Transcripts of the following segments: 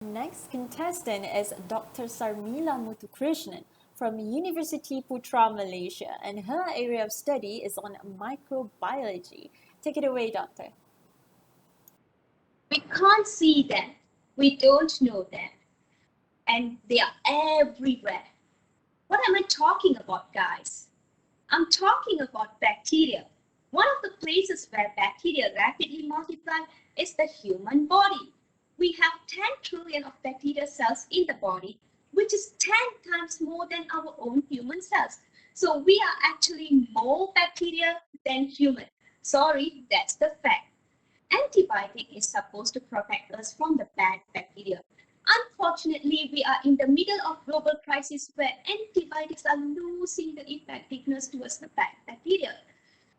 Next contestant is Dr. Sarmila Muthukrishnan from University Putra, Malaysia, and her area of study is on microbiology. Take it away, doctor. We can't see them, we don't know them, and they are everywhere. What am I talking about, guys? I'm talking about bacteria. One of the places where bacteria rapidly multiply is the human body. We have 10 trillion of bacteria cells in the body, which is 10 times more than our own human cells. So we are actually more bacteria than human. Sorry, that's the fact. Antibiotic is supposed to protect us from the bad bacteria. Unfortunately, we are in the middle of global crisis where antibiotics are losing the effectiveness towards the bad bacteria.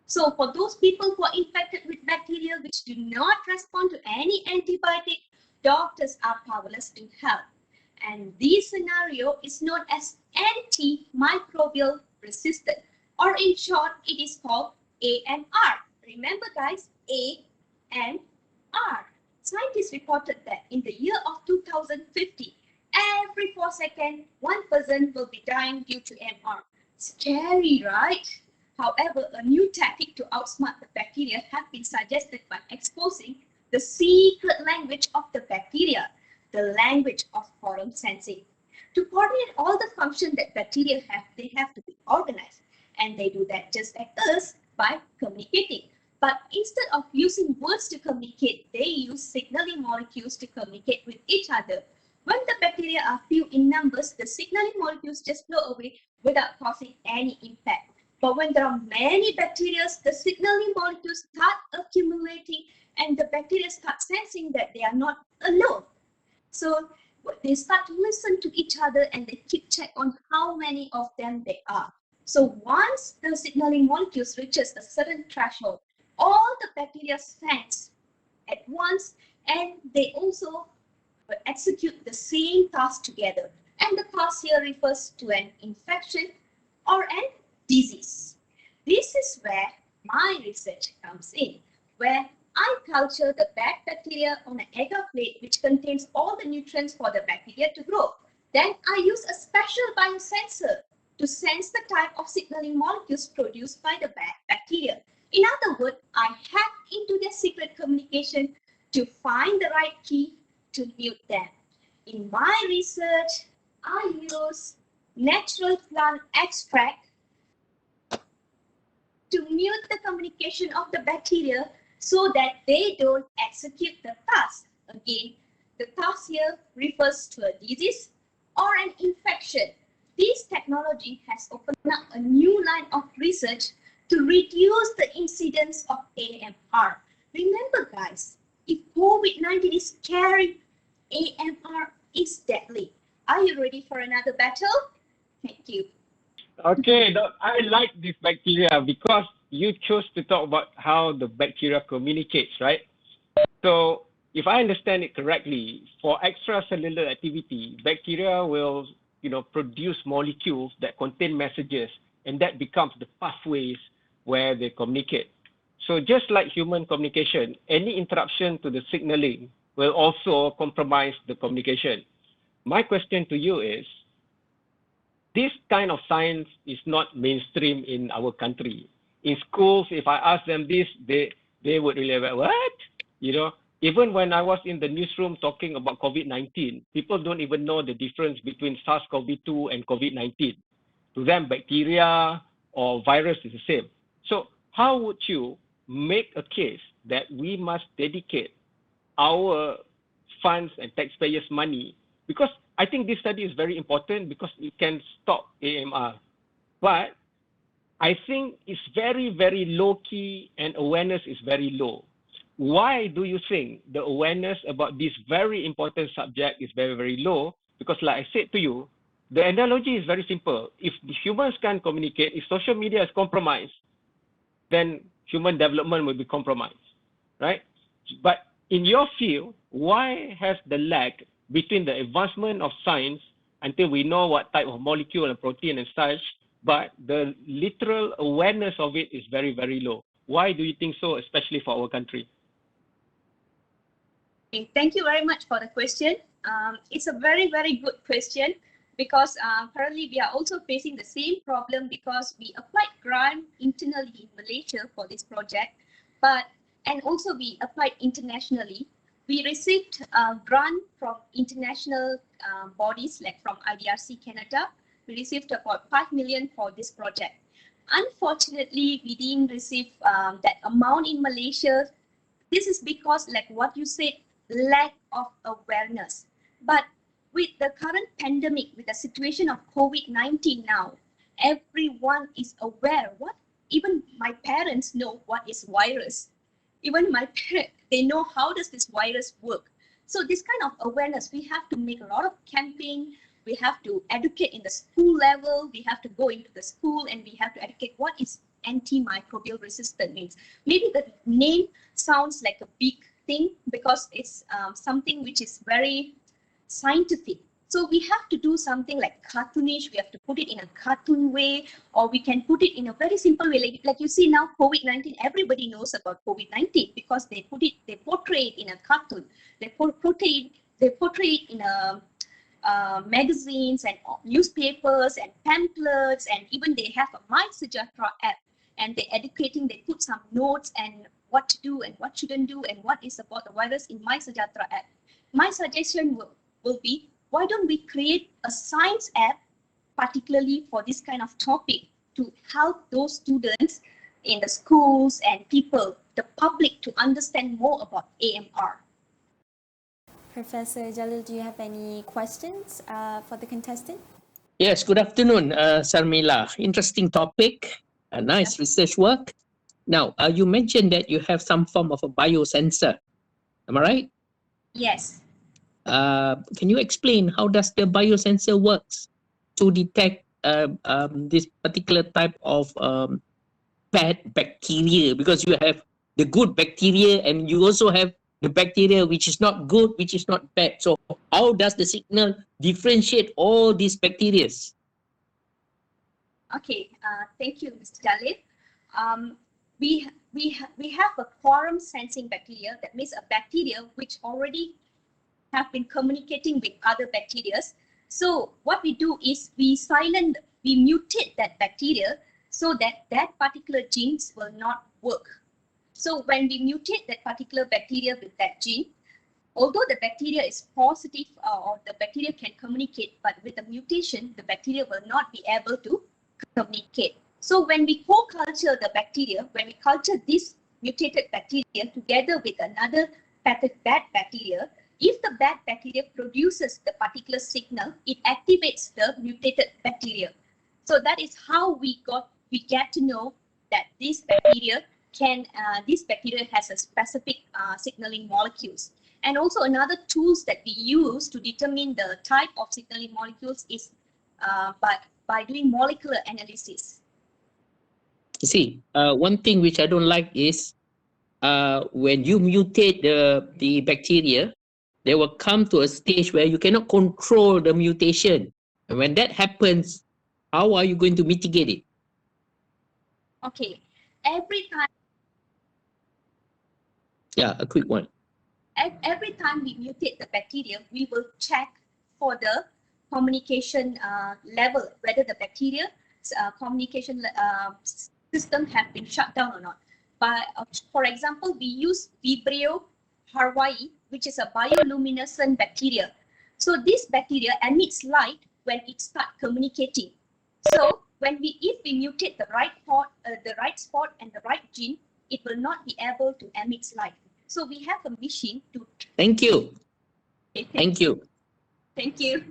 So for those people who are infected with bacteria which do not respond to any antibiotic, doctors are powerless to help. And this scenario is known as antimicrobial resistant, or in short, it is called AMR. Remember guys, AMR. Scientists reported that in the year of 2050, every 4 seconds, one person will be dying due to AMR. Scary, right? However, a new tactic to outsmart the bacteria has been suggested by exposing the secret language of the bacteria, the language of quorum sensing. To coordinate all the functions that bacteria have, they have to be organized. And they do that just like us by communicating. But instead of using words to communicate, they use signaling molecules to communicate with each other. When the bacteria are few in numbers, the signaling molecules just flow away without causing any impact. But when there are many bacteria, the signaling molecules start accumulating and the bacteria start sensing that they are not alone. So they start to listen to each other and they keep check on how many of them there are. So once the signaling molecules reaches a certain threshold, all the bacteria sense at once and they also execute the same task together. And the task here refers to an infection or an disease. This is where my research comes in, where I culture the bad bacteria on an agar plate which contains all the nutrients for the bacteria to grow. Then I use a special biosensor to sense the type of signaling molecules produced by the bad bacteria. In other words, I hack into their secret communication to find the right key to mute them. In my research, I use natural plant extract to mute the communication of the bacteria so that they don't execute the task. Again, the task here refers to a disease or an infection. This technology has opened up a new line of research to reduce the incidence of AMR. Remember guys, if COVID-19 is scary, AMR is deadly. Are you ready for another battle? Thank you. Okay, I like this bacteria because you chose to talk about how the bacteria communicates, right? So if I understand it correctly, for extracellular activity, bacteria will, produce molecules that contain messages, and that becomes the pathways where they communicate. So just like human communication, any interruption to the signaling will also compromise the communication. My question to you is, this kind of science is not mainstream in our country. In schools, if I ask them this, they would really be, what? Even when I was in the newsroom talking about COVID-19, people don't even know the difference between SARS-CoV-2 and COVID-19. To them, bacteria or virus is the same. So how would you make a case that we must dedicate our funds and taxpayers' money? Because I think this study is very important because it can stop AMR. But I think it's very, very low-key and awareness is very low. Why do you think the awareness about this very important subject is very, very low? Because like I said to you, the analogy is very simple. If humans can't communicate, if social media is compromised, then human development will be compromised, right? But in your field, why has the lag between the advancement of science until we know what type of molecule and protein and such, but the literal awareness of it is very, very low? Why do you think so, especially for our country? Thank you very much for the question. It's a very, very good question because currently we are also facing the same problem because we applied grant internally in Malaysia for this project, and also we applied internationally. We received a grant from international bodies like from IDRC Canada. We received about 5 million for this project. Unfortunately, we didn't receive that amount in Malaysia. This is because, like what you said, lack of awareness. But with the current pandemic, with the situation of COVID-19 now, everyone is aware. Even my parents know what is virus. Even my parents, they know how does this virus work. So this kind of awareness, we have to make a lot of campaign. We have to educate in the school level. We have to go into the school and we have to educate what is antimicrobial resistant means. Maybe the name sounds like a big thing because it's something which is very scientific. So we have to do something like cartoonish. We have to put it in a cartoon way, or we can put it in a very simple way. Like you see now, COVID-19, everybody knows about COVID-19 because they portray it in a cartoon. They portray it in a magazines and newspapers and pamphlets, and even they have a My Sejahtera app, and they're educating. They put some notes and what to do and what shouldn't do and what is about the virus in My Sejahtera app. My suggestion will be, why don't we create a science app particularly for this kind of topic to help those students in the schools and people, the public, to understand more about AMR. Professor Jalil, do you have any questions for the contestant? Yes, good afternoon, Sarmila. Interesting topic, a nice research work. Now, you mentioned that you have some form of a biosensor. Am I right? Yes. Can you explain how does the biosensor works to detect this particular type of bad bacteria? Because you have the good bacteria and you also have the bacteria which is not good, which is not bad. So how does the signal differentiate all these bacteria? Okay, thank you, Mr. Jalil. We have a quorum sensing bacteria. That means a bacteria which already have been communicating with other bacteria. So what we do is we mutate that bacteria so that that particular genes will not work. So when we mutate that particular bacteria with that gene, although the bacteria is positive or the bacteria can communicate, but with the mutation, the bacteria will not be able to communicate. So when we co-culture the bacteria, when we culture this mutated bacteria together with another bad bacteria, if the bad bacteria produces the particular signal, it activates the mutated bacteria. So that is how we get to know that this bacteria has a specific signaling molecules. And also another tools that we use to determine the type of signaling molecules is by doing molecular analysis. You see, one thing which I don't like is when you mutate the bacteria, they will come to a stage where you cannot control the mutation. And when that happens, how are you going to mitigate it? Okay, every time. Yeah, a quick one. Every time we mutate the bacteria, we will check for the communication level, whether the bacteria communication system have been shut down or not. But for example, we use Vibrio Hawaii, which is a bioluminescent bacteria. So this bacteria emits light when it starts communicating. So if we mutate the right spot and the right gene, it will not be able to emit light. So we have a machine to. Thank you. Thank you. Thank you.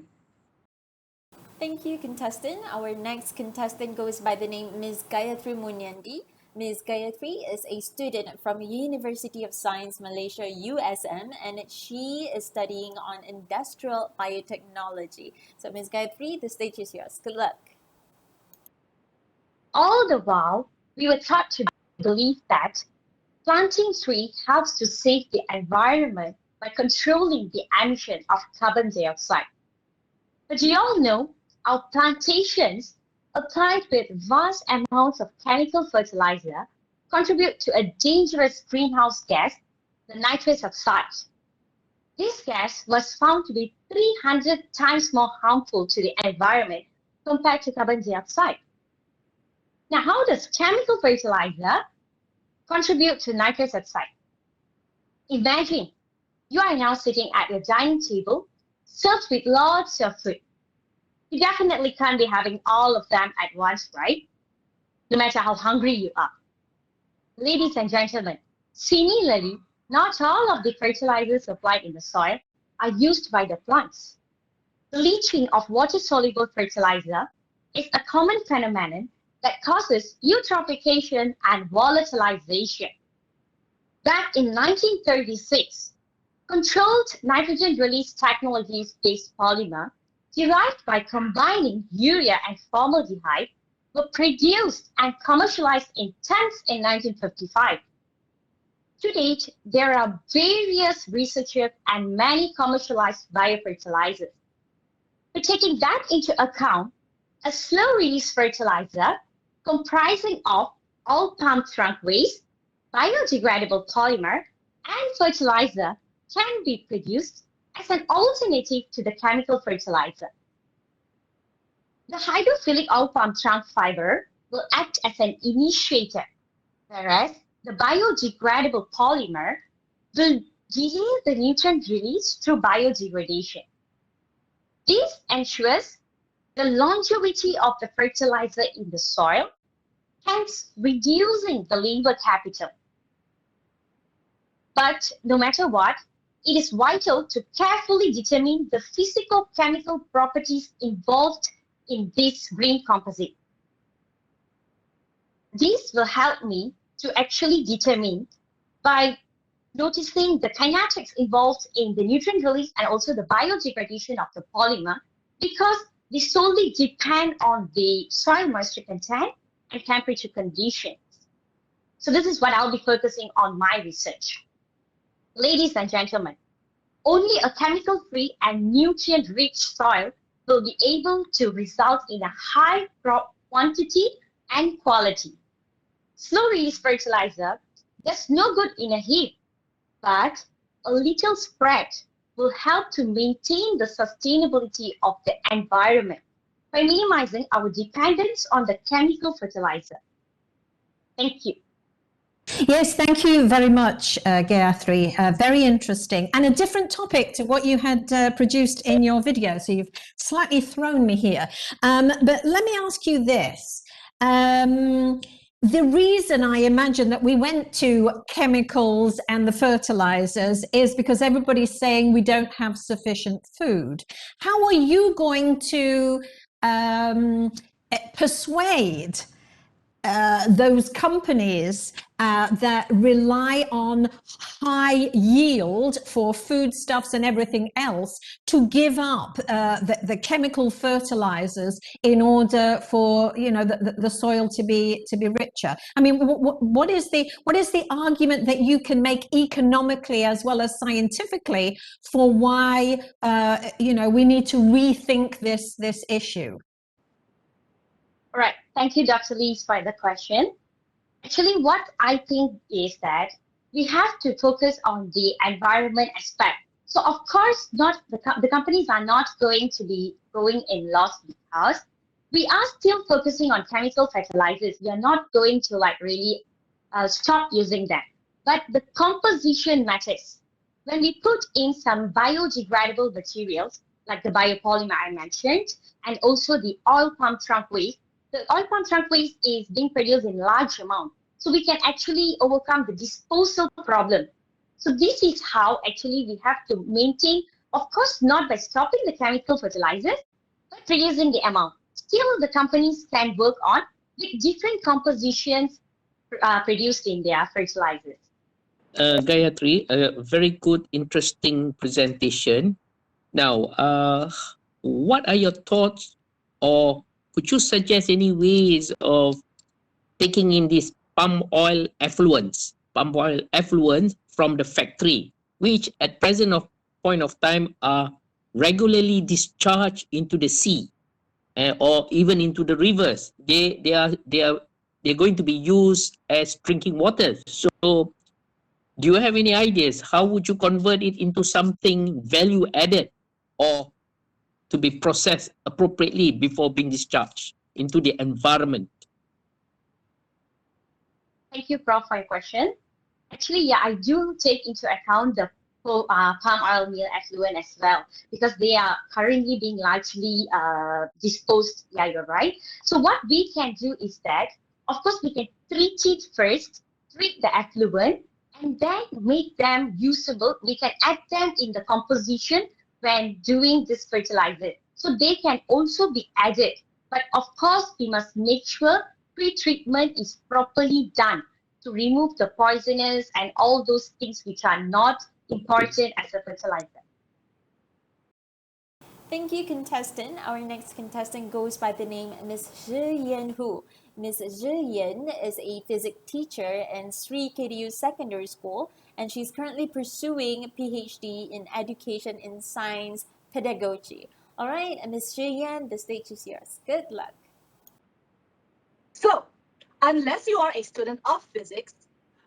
Thank you, contestant. Our next contestant goes by the name Ms. Gayatri Munyandi. Ms. Gayatri is a student from University of Science Malaysia, USM, and she is studying on industrial biotechnology. So Ms. Gayatri, the stage is yours. Good luck. All the while, we were taught to believe that planting trees helps to save the environment by controlling the emission of carbon dioxide. But do you all know our plantations, applied with vast amounts of chemical fertilizer, contribute to a dangerous greenhouse gas, the nitrous oxide? This gas was found to be 300 times more harmful to the environment compared to carbon dioxide. Now, how does chemical fertilizer contribute to nitrous oxide? Imagine you are now sitting at your dining table, served with lots of food. You definitely can't be having all of them at once, right? No matter how hungry you are. Ladies and gentlemen, similarly, not all of the fertilizers applied in the soil are used by the plants. The leaching of water-soluble fertilizer is a common phenomenon that causes eutrophication and volatilization. Back in 1936, controlled nitrogen release technologies-based polymer derived by combining urea and formaldehyde were produced and commercialized in tons in 1955. To date, there are various researchers and many commercialized biofertilizers. But taking that into account, a slow-release fertilizer comprising of all palm trunk waste, biodegradable polymer, and fertilizer can be produced as an alternative to the chemical fertilizer. The hydrophilic oil palm trunk fiber will act as an initiator, whereas the biodegradable polymer will delay the nutrient release through biodegradation. This ensures the longevity of the fertilizer in the soil, hence reducing the labor capital. But no matter what, it is vital to carefully determine the physico-chemical properties involved in this green composite. This will help me to actually determine by noticing the kinetics involved in the nutrient release and also the biodegradation of the polymer, because they solely depend on the soil moisture content and temperature conditions. So this is what I'll be focusing on my research. Ladies and gentlemen, only a chemical-free and nutrient-rich soil will be able to result in a high crop quantity and quality. Slow-release fertilizer does no good in a heap, but a little spread will help to maintain the sustainability of the environment by minimizing our dependence on the chemical fertilizer. Thank you. Yes, thank you very much, Gayatri. Very interesting and a different topic to what you had produced in your video. So you've slightly thrown me here. But let me ask you this. The reason I imagine that we went to chemicals and the fertilizers is because everybody's saying we don't have sufficient food. How are you going to persuade those companies that rely on high yield for foodstuffs and everything else to give up the chemical fertilizers in order for the soil to be richer? I mean, what is the argument that you can make economically as well as scientifically for why we need to rethink this issue? All right. Thank you, Dr. Lee, for the question. Actually, what I think is that we have to focus on the environment aspect. So, of course, not the companies are not going to be going in loss because we are still focusing on chemical fertilizers. We are not going to really stop using them. But the composition matters. When we put in some biodegradable materials, like the biopolymer I mentioned, and also the oil palm trunk waste, the oil palm trunk waste is being produced in large amount. So we can actually overcome the disposal problem. So this is how actually we have to maintain, of course, not by stopping the chemical fertilizers, but reducing the amount. Still, the companies can work on with different compositions produced in their fertilizers. Gayatri, a very good, interesting presentation. Now, what are your thoughts, or could you suggest any ways of taking in this palm oil effluents from the factory, which at present point of time are regularly discharged into the sea or even into the rivers? They're going to be used as drinking water. So Do you have any ideas? How would you convert it into something value added or to be processed appropriately before being discharged into the environment? Thank you, Prof, for your question. Actually, yeah, I do take into account the palm oil meal effluent as well, because they are currently being largely disposed. Yeah, you're right. So what we can do is that, of course, we can treat it first, treat the effluent, and then make them usable. We can add them in the composition when doing this fertilizer. So they can also be added. But of course, we must make sure pre-treatment is properly done to remove the poisonous and all those things which are not important as a fertilizer. Thank you, contestant. Our next contestant goes by the name Ms. Zhi Yan Hu. Ms. Zhi Yan is a physics teacher in Sri KDU Secondary School, and she's currently pursuing a PhD in education in science pedagogy. All right, Ms. Zhi Yan, the stage is yours. Good luck. So, unless you are a student of physics,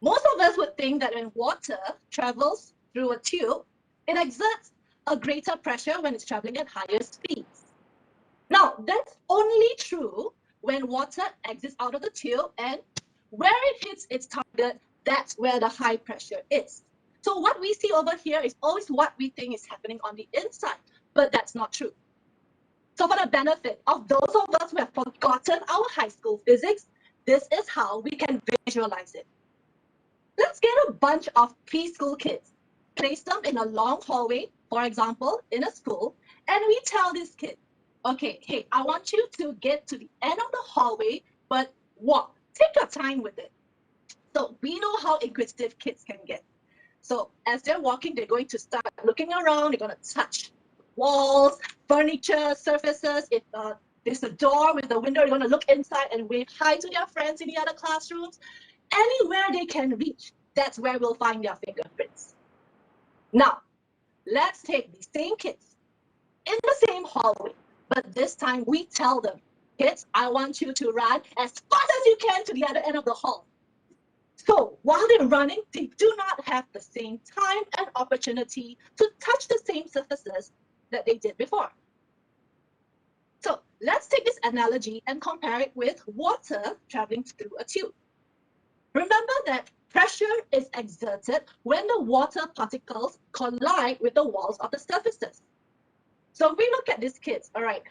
most of us would think that when water travels through a tube, it exerts a greater pressure when it's traveling at higher speeds. Now, that's only true when water exits out of the tube, and where it hits its target, that's where the high pressure is. So what we see over here is always what we think is happening on the inside, but that's not true. So for the benefit of those of us who have forgotten our high school physics, this is how we can visualize it. Let's get a bunch of preschool kids, place them in a long hallway, for example, in a school, and we tell this kid, okay, hey, I want you to get to the end of the hallway, but walk. Take your time with it. So we know how inquisitive kids can get. So as they're walking, they're going to start looking around, they're going to touch walls, furniture, surfaces. If there's a door with a window, they're going to look inside and wave hi to their friends in the other classrooms. Anywhere they can reach, that's where we'll find their fingerprints. Now, let's take these same kids in the same hallway, but this time we tell them, kids, I want you to run as fast as you can to the other end of the hall. So while they're running, they do not have the same time and opportunity to touch the same surfaces that they did before. So let's take this analogy and compare it with water traveling through a tube. Remember that pressure is exerted when the water particles collide with the walls of the surfaces. So if we look at these kids, all right,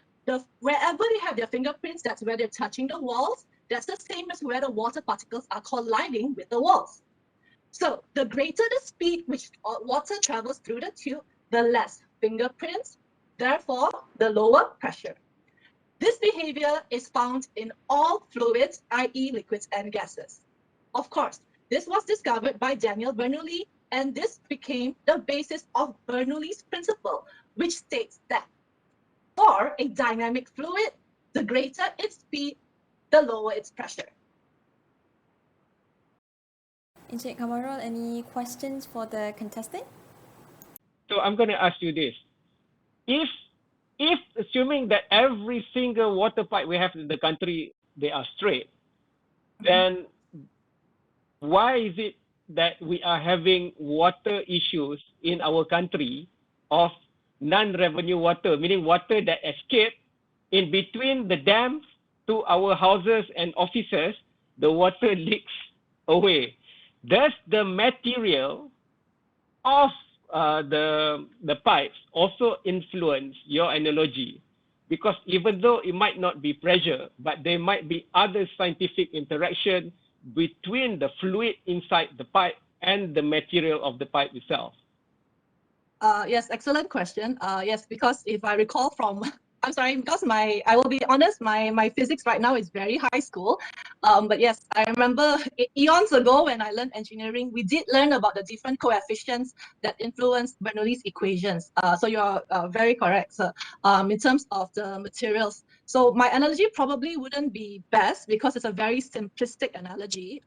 wherever they have their fingerprints, that's where they're touching the walls. That's the same as where the water particles are colliding with the walls. So the greater the speed which water travels through the tube, the less fingerprints, therefore the lower pressure. This behavior is found in all fluids, i.e. liquids and gases. Of course, this was discovered by Daniel Bernoulli, and this became the basis of Bernoulli's principle, which states that for a dynamic fluid, the greater its speed, the lower its pressure. Encik Kamarul, any questions for the contestant? So I'm going to ask you this. If assuming that every single water pipe we have in the country, they are straight, then why is it that we are having water issues in our country of non-revenue water, meaning water that escape in between the dams to our houses and offices, the water leaks away? Does the material of the pipes also influence your analogy? Because even though it might not be pressure, but there might be other scientific interaction between the fluid inside the pipe and the material of the pipe itself. Yes, excellent question. Yes, because if I recall from, I'm sorry, because I will be honest, my physics right now is very high school. But yes, I remember eons ago when I learned engineering, we did learn about the different coefficients that influence Bernoulli's equations. So you're very correct, sir, in terms of the materials. So my analogy probably wouldn't be best because it's a very simplistic analogy.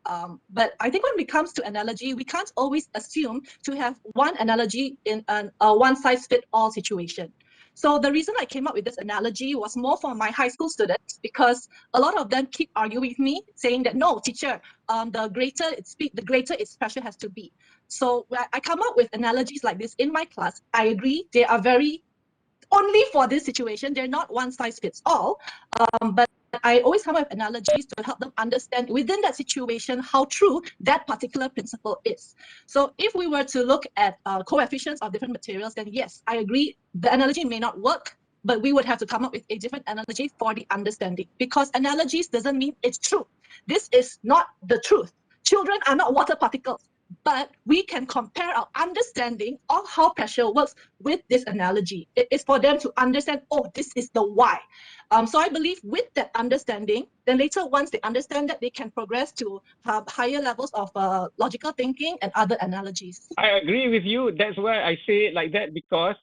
But I think when it comes to analogy, we can't always assume to have one analogy in an one-size-fit-all situation. So the reason I came up with this analogy was more for my high school students, because a lot of them keep arguing with me, saying that no, teacher, the greater its speed, the greater its pressure has to be. So I come up with analogies like this in my class. I agree, they are very only for this situation. They're not one size fits all, but I always come up with analogies to help them understand within that situation how true that particular principle is. So if we were to look at coefficients of different materials, then yes, I agree, the analogy may not work, but we would have to come up with a different analogy for the understanding, because analogies doesn't mean it's true. This is not the truth. Children are not water particles, but we can compare our understanding of how pressure works with this analogy. It is for them to understand, oh, this is the why. So I believe with that understanding, then later once they understand that, they can progress to higher levels of logical thinking and other analogies. I agree with you. That's why I say it like that, because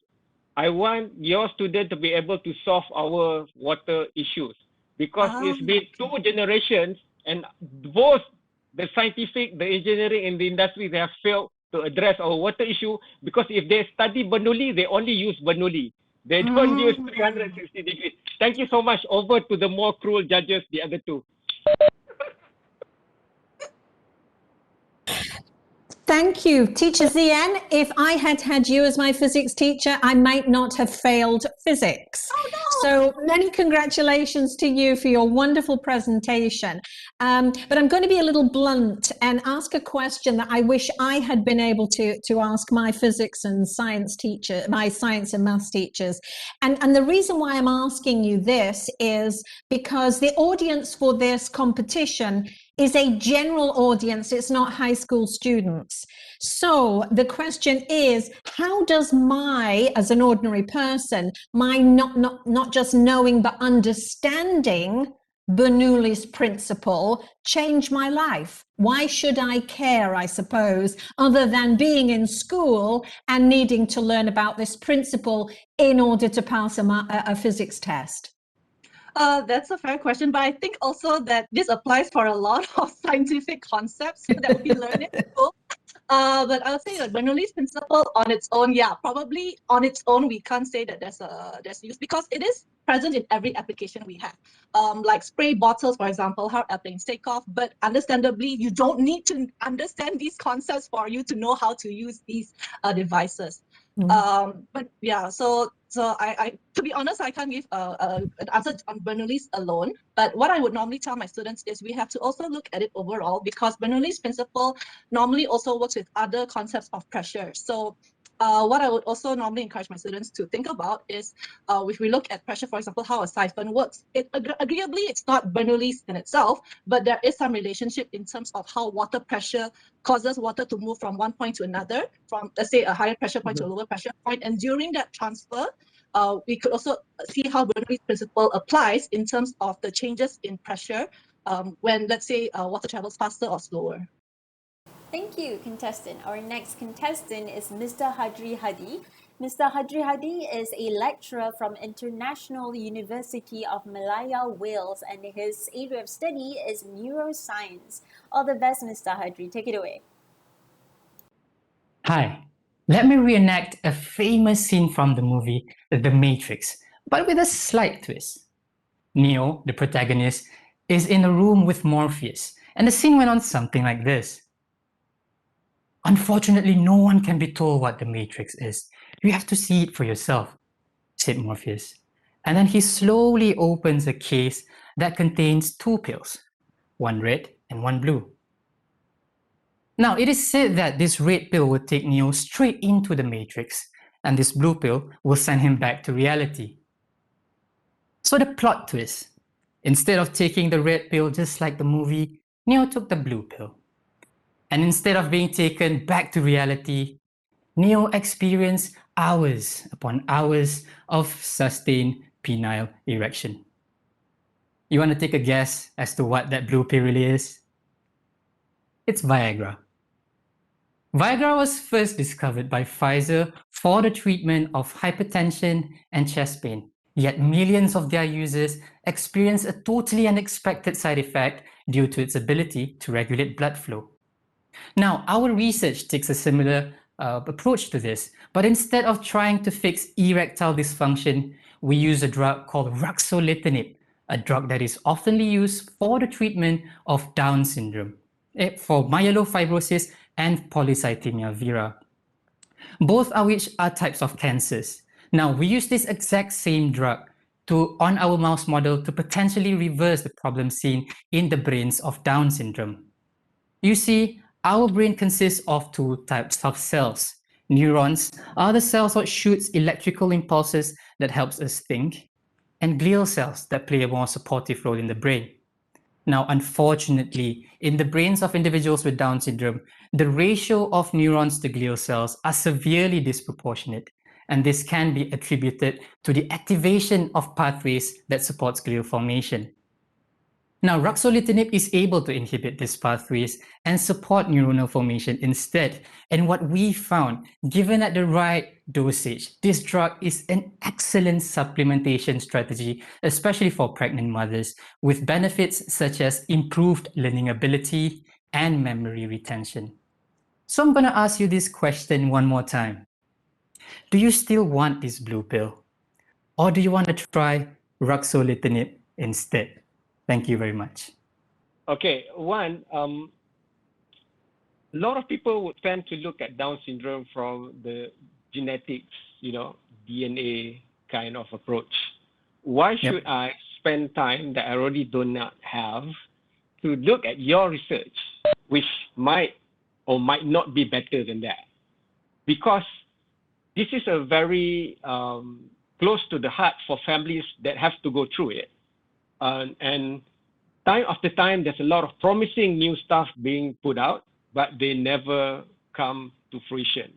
I want your student to be able to solve our water issues, because it's been 2 generations and both the scientific, the engineering and the industry, they have failed to address our water issue, because if they study Bernoulli, they only use Bernoulli. They don't use 360 degrees. Thank you so much. Over to the more cruel judges, the other two. Thank you, Teacher Zien. If I had had you as my physics teacher, I might not have failed physics. Oh, no. So many congratulations to you for your wonderful presentation. But I'm going to be a little blunt and ask a question that I wish I had been able to ask my physics and science teacher, my science and maths teachers. And the reason why I'm asking you this is because the audience for this competition is a general audience. It's not high school students. So the question is, how does as an ordinary person, my not just knowing but understanding Bernoulli's principle change my life? Why should I care, I suppose, other than being in school and needing to learn about this principle in order to pass a physics test? That's a fair question, but I think also that this applies for a lot of scientific concepts that we learn in school. But I would say that Bernoulli's principle on its own, yeah, probably on its own, we can't say that there's use, because it is present in every application we have. Like spray bottles, for example, how airplanes take off. But understandably, you don't need to understand these concepts for you to know how to use these devices. But yeah, so I to be honest, I can't give an answer on Bernoulli's alone. But what I would normally tell my students is we have to also look at it overall, because Bernoulli's principle normally also works with other concepts of pressure. So what I would also normally encourage my students to think about is if we look at pressure, for example, how a siphon works. Agreeably, it's not Bernoulli's in itself, but there is some relationship in terms of how water pressure causes water to move from one point to another, from, let's say, a higher pressure point to a lower pressure point. And during that transfer, we could also see how Bernoulli's principle applies in terms of the changes in pressure when, let's say, water travels faster or slower. Thank you, contestant. Our next contestant is Mr. Hadri Hadi. Mr. Hadri Hadi is a lecturer from International University of Malaya, Wales, and his area of study is neuroscience. All the best, Mr. Hadri. Take it away. Hi, let me reenact a famous scene from the movie The Matrix, but with a slight twist. Neo, the protagonist, is in a room with Morpheus, and the scene went on something like this. Unfortunately, no one can be told what the Matrix is. You have to see it for yourself, said Morpheus. And then he slowly opens a case that contains 2 pills, one red and one blue. Now, it is said that this red pill will take Neo straight into the Matrix, and this blue pill will send him back to reality. So the plot twist, instead of taking the red pill just like the movie, Neo took the blue pill. And instead of being taken back to reality, Neo experienced hours upon hours of sustained penile erection. You want to take a guess as to what that blue pill really is? It's Viagra. Viagra was first discovered by Pfizer for the treatment of hypertension and chest pain. Yet millions of their users experience a totally unexpected side effect due to its ability to regulate blood flow. Now, our research takes a similar approach to this. But instead of trying to fix erectile dysfunction, we use a drug called ruxolitinib, a drug that is often used for the treatment of Down syndrome, for myelofibrosis and polycythemia vera. Both are which are types of cancers. Now, we use this exact same drug on our mouse model to potentially reverse the problem seen in the brains of Down syndrome. You see, our brain consists of two types of cells. Neurons are the cells that shoots electrical impulses that helps us think, and glial cells that play a more supportive role in the brain. Now, unfortunately, in the brains of individuals with Down syndrome, the ratio of neurons to glial cells are severely disproportionate, and this can be attributed to the activation of pathways that supports glial formation. Now, ruxolitinib is able to inhibit these pathways and support neuronal formation instead. And what we found, given at the right dosage, this drug is an excellent supplementation strategy, especially for pregnant mothers, with benefits such as improved learning ability and memory retention. So I'm going to ask you this question one more time. Do you still want this blue pill? Or do you want to try ruxolitinib instead? Thank you very much. Okay, one, a lot of people would tend to look at Down syndrome from the genetics, DNA kind of approach. Why should I spend time that I already do not have to look at your research, which might or might not be better than that? Because this is a very close to the heart for families that have to go through it. And time after time, there's a lot of promising new stuff being put out, but they never come to fruition.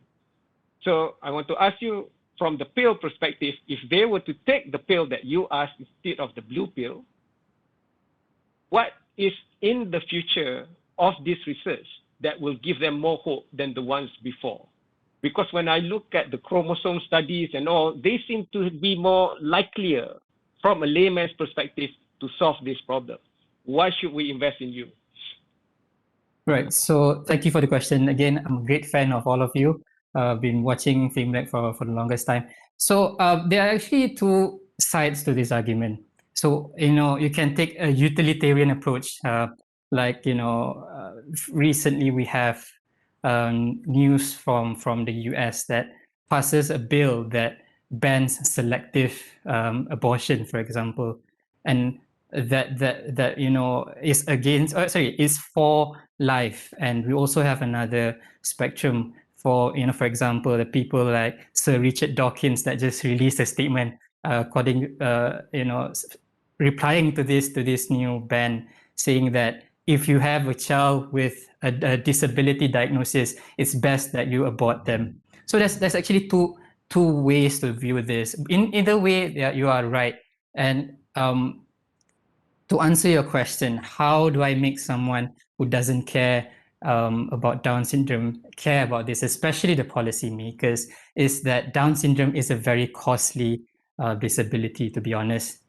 So I want to ask you, from the pill perspective, if they were to take the pill that you asked instead of the blue pill, what is in the future of this research that will give them more hope than the ones before? Because when I look at the chromosome studies and all, they seem to be more likelier from a layman's perspective to solve this problem. Why should we invest in you? Right. So thank you for the question. Again, I'm a great fan of all of you. Been watching FameLab for the longest time. So there are actually two sides to this argument. So, you can take a utilitarian approach. Recently we have news from the US that passes a bill that bans selective abortion, for example, and that is against, is for life. And we also have another spectrum for, for example, the people like Sir Richard Dawkins that just released a statement replying to this new ban, saying that if you have a child with a disability diagnosis, it's best that you abort them. So there's actually two ways to view this. In either way, you are right. And to answer your question, how do I make someone who doesn't care about Down syndrome care about this, especially the policymakers, is that Down syndrome is a very costly disability, to be honest.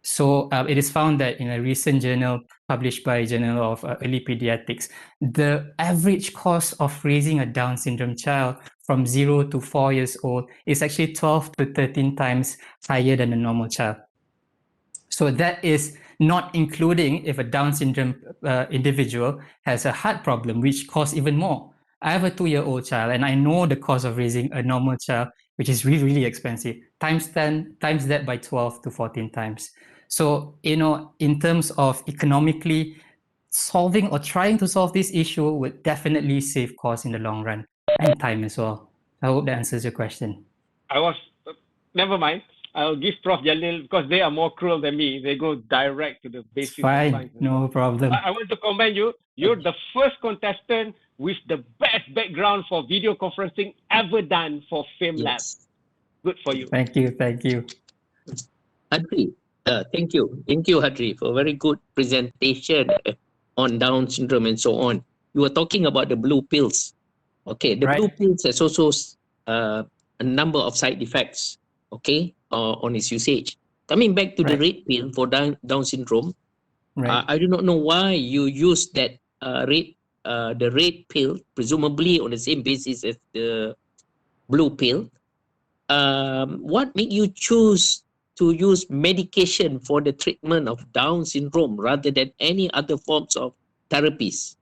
So it is found that in a recent journal published by Journal of Early Pediatrics, the average cost of raising a Down syndrome child from 0 to 4 years old is actually 12 to 13 times higher than a normal child. So that is not including if a Down syndrome individual has a heart problem, which costs even more. I have a 2-year-old child, and I know the cost of raising a normal child, which is really, really expensive, times that by 12 to 14 times. So, in terms of economically solving or trying to solve this issue would definitely save costs in the long run and time as well. I hope that answers your question. Never mind. I'll give Prof. Jalil, because they are more cruel than me. They go direct to the basics. Fine, no problem. I want to commend you. You're the first contestant with the best background for video conferencing ever done for FameLab. Yes. Good for you. Thank you. Hadri, thank you, Hadri, for a very good presentation on Down syndrome and so on. You were talking about the blue pills. Okay, the blue pills has also a number of side effects. Okay, on its usage. Coming back to the red pill for Down syndrome, I do not know why you use that red the red pill, presumably on the same basis as the blue pill, what made you choose to use medication for the treatment of Down syndrome rather than any other forms of therapies?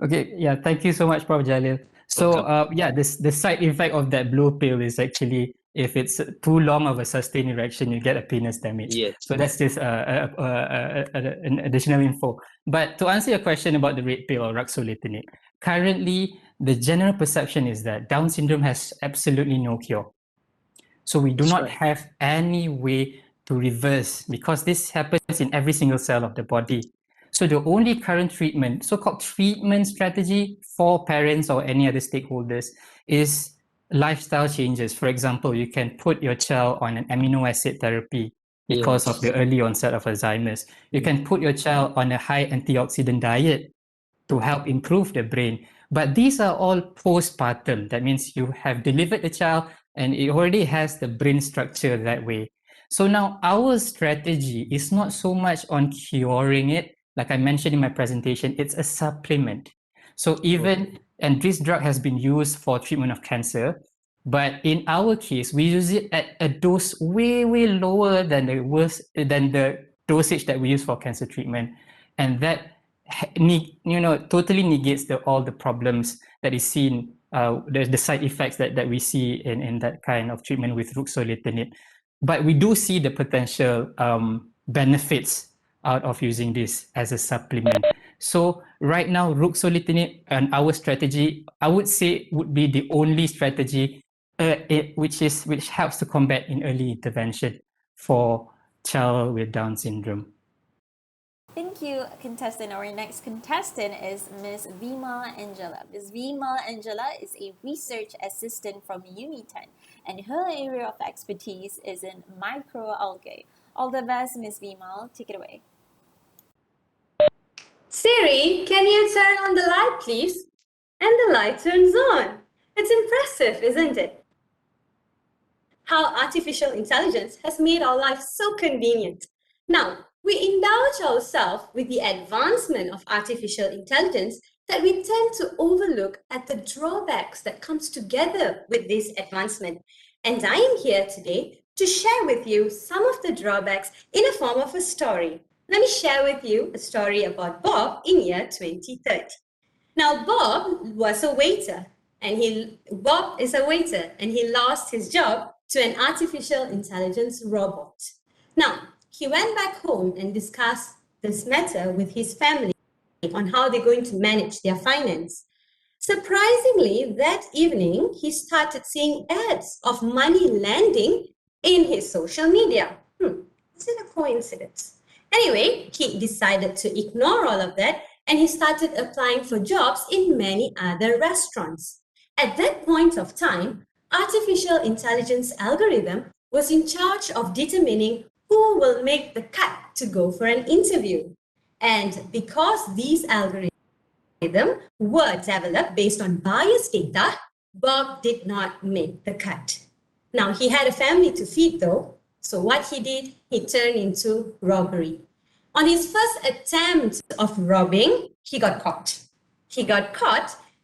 Okay, yeah, thank you so much, Prof. Jalil. So, yeah, the side effect of that blue pill is actually if it's too long of a sustained erection, you get a penis damage. Yes. So that's just an additional info. But to answer your question about the red pill or ruxolitinib, currently the general perception is that Down syndrome has absolutely no cure. So we do That's not right. have any way to reverse because this happens in every single cell of the body. So the only current treatment, so-called treatment strategy for parents or any other stakeholders is lifestyle changes. For example, you can put your child on an amino acid therapy because of the early onset of Alzheimer's. You can put your child on a high antioxidant diet to help improve the brain. But these are all postpartum. That means you have delivered the child and it already has the brain structure that way. So now our strategy is not so much on curing it. Like I mentioned in my presentation, it's a supplement. So even, and this drug has been used for treatment of cancer, but in our case, we use it at a dose way, way lower than the dosage that we use for cancer treatment. And that totally negates all the problems that is seen, the side effects that we see in that kind of treatment with ruxolitinib. But we do see the potential benefits out of using this as a supplement. So right now, ruxolitinib and our strategy, I would say, would be the only strategy which helps to combat in early intervention for child with Down syndrome. Thank you, contestant. Our next contestant is Ms. Vima Angela. Ms. Vima Angela is a research assistant from UNITEN, and her area of expertise is in microalgae. All the best, Ms. Vima. Take it away. Siri, can you turn on the light, please? And the light turns on. It's impressive, isn't it? How artificial intelligence has made our life so convenient. Now, we indulge ourselves with the advancement of artificial intelligence that we tend to overlook at the drawbacks that comes together with this advancement. And I am here today to share with you some of the drawbacks in a form of a story. Let me share with you a story about Bob in year 2030. Now, Bob is a waiter, and he lost his job to an artificial intelligence robot. Now, he went back home and discussed this matter with his family on how they're going to manage their finance. Surprisingly, that evening, he started seeing ads of money landing in his social media. Is it a coincidence? Anyway, he decided to ignore all of that and he started applying for jobs in many other restaurants. At that point of time, artificial intelligence algorithm was in charge of determining who will make the cut to go for an interview. And because these algorithms were developed based on biased data, Bob did not make the cut. Now, he had a family to feed though, so what he did, he turned into robbery. On his first attempt of robbing, he got caught.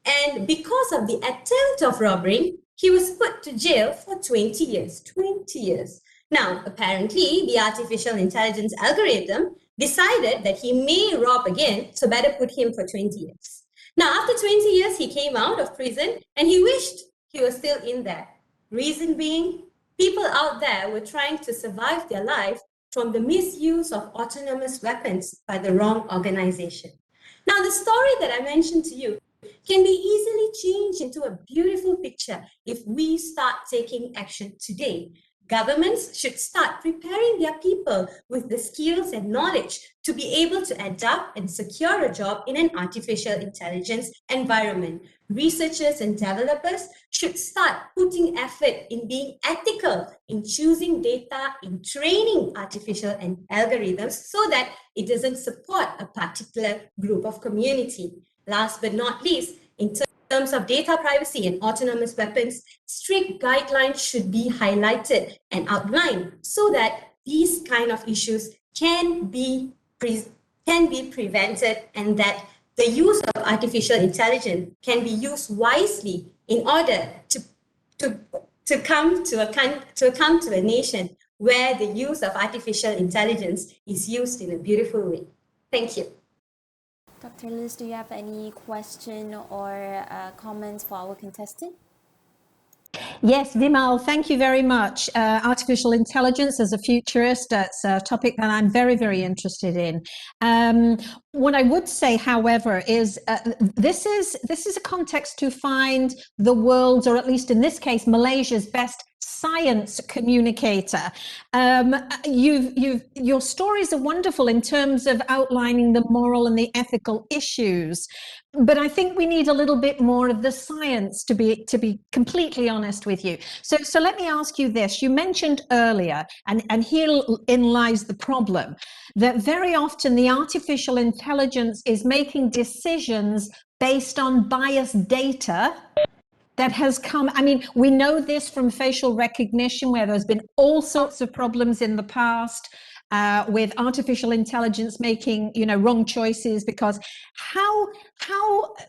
And because of the attempt of robbery, he was put to jail for 20 years. 20 years. Now, apparently, the artificial intelligence algorithm decided that he may rob again, so better put him for 20 years. Now, after 20 years, he came out of prison and he wished he was still in there. Reason being, people out there were trying to survive their life from the misuse of autonomous weapons by the wrong organization. Now, the story that I mentioned to you can be easily changed into a beautiful picture if we start taking action today. Governments should start preparing their people with the skills and knowledge to be able to adapt and secure a job in an artificial intelligence environment. Researchers and developers should start putting effort in being ethical, in choosing data, in training artificial and algorithms so that it doesn't support a particular group of community. Last but not least, in terms of data privacy and autonomous weapons, strict guidelines should be highlighted and outlined so that these kind of issues can be prevented and that the use of artificial intelligence can be used wisely in order to come to a nation where the use of artificial intelligence is used in a beautiful way. Thank you. Dr. Liz, do you have any question or comments for our contestant? Yes, Vimal, thank you very much. Artificial intelligence as a futurist, that's a topic that I'm very, very interested in. What I would say, however, is this is a context to find the world's, or at least in this case, Malaysia's best science communicator. Your stories are wonderful in terms of outlining the moral and the ethical issues, but I think we need a little bit more of the science to be completely honest with you. So let me ask you this. You mentioned earlier, and herein lies the problem, that very often the artificial intelligence is making decisions based on biased data that has come. I mean, we know this from facial recognition, where there's been all sorts of problems in the past with artificial intelligence making, wrong choices, because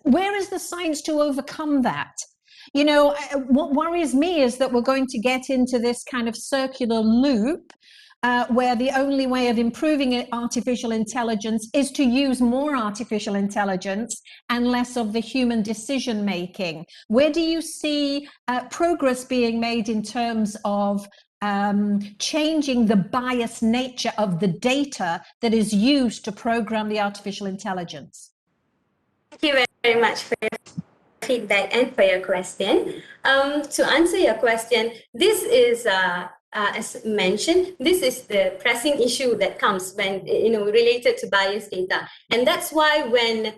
where is the science to overcome that? What worries me is that we're going to get into this kind of circular loop where the only way of improving artificial intelligence is to use more artificial intelligence and less of the human decision making. Where do you see progress being made in terms of changing the biased nature of the data that is used to program the artificial intelligence? Thank you very much for your feedback and for your question. To answer your question, this is as mentioned, this is the pressing issue that comes when related to biased data, and that's why when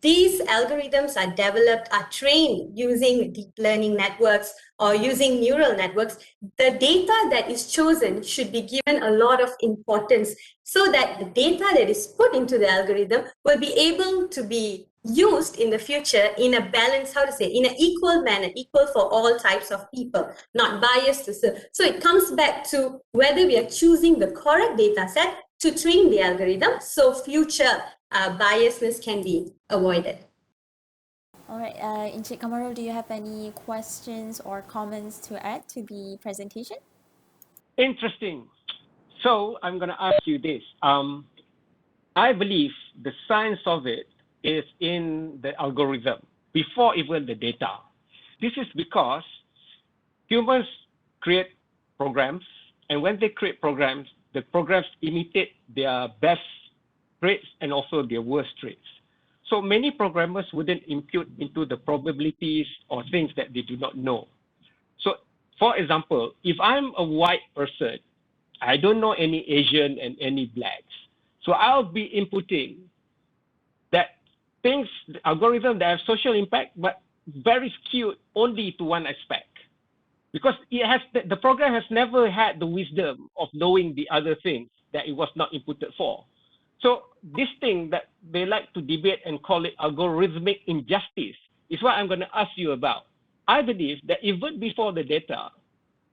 these algorithms are developed, are trained using deep learning networks or using neural networks, the data that is chosen should be given a lot of importance so that the data that is put into the algorithm will be able to be used in the future in a balanced, in an equal manner, equal for all types of people, not biased. So it comes back to whether we are choosing the correct data set to train the algorithm so future biasness can be avoided. All right, Encik Kamarul, do you have any questions or comments to add to the presentation? Interesting. So I'm going to ask you this. I believe the science of it is in the algorithm before even the data. This is because humans create programs, and when they create programs, the programs imitate their best traits and also their worst traits. So many programmers wouldn't impute into the probabilities or things that they do not know. So for example, if I'm a white person, I don't know any Asian and any blacks. So I'll be inputting that things, algorithms that have social impact, but very skewed only to one aspect. Because the program has never had the wisdom of knowing the other things that it was not inputted for. So this thing that they like to debate and call it algorithmic injustice is what I'm going to ask you about. I believe that even before the data,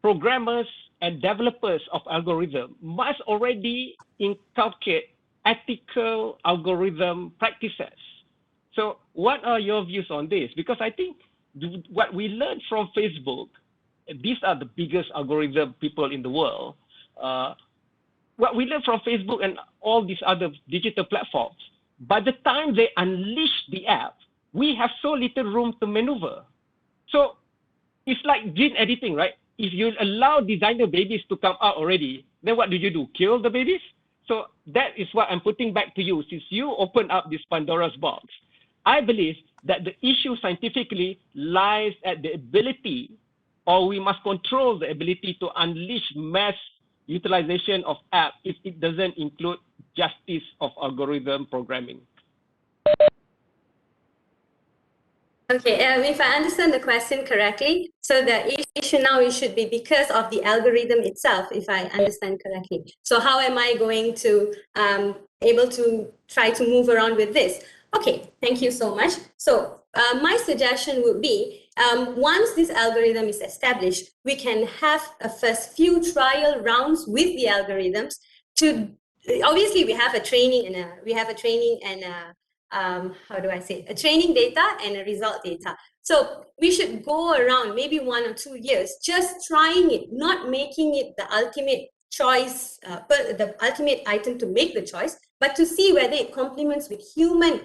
programmers and developers of algorithm must already inculcate ethical algorithm practices. So what are your views on this? Because I think what we learned from Facebook, these are the biggest algorithm people in the world. What we learned from Facebook and all these other digital platforms, by the time they unleash the app, we have so little room to maneuver. So it's like gene editing, right? If you allow designer babies to come out already, then what do? Kill the babies? So that is what I'm putting back to you. Since you opened up this Pandora's box, I believe that the issue scientifically lies at the ability, or we must control the ability to unleash mass utilization of app if it doesn't include justice of algorithm programming. Okay, if I understand the question correctly, so the issue now it should be because of the algorithm itself, if I understand correctly. So how am I going to able to try to move around with this? Okay, thank you so much. So my suggestion would be, once this algorithm is established, we can have a first few trial rounds with the algorithms to, obviously we have a training and how do I say, a training data and a result data. So we should go around maybe 1 or 2 years just trying it, not making it the ultimate choice, the ultimate item to make the choice, but to see whether it complements with human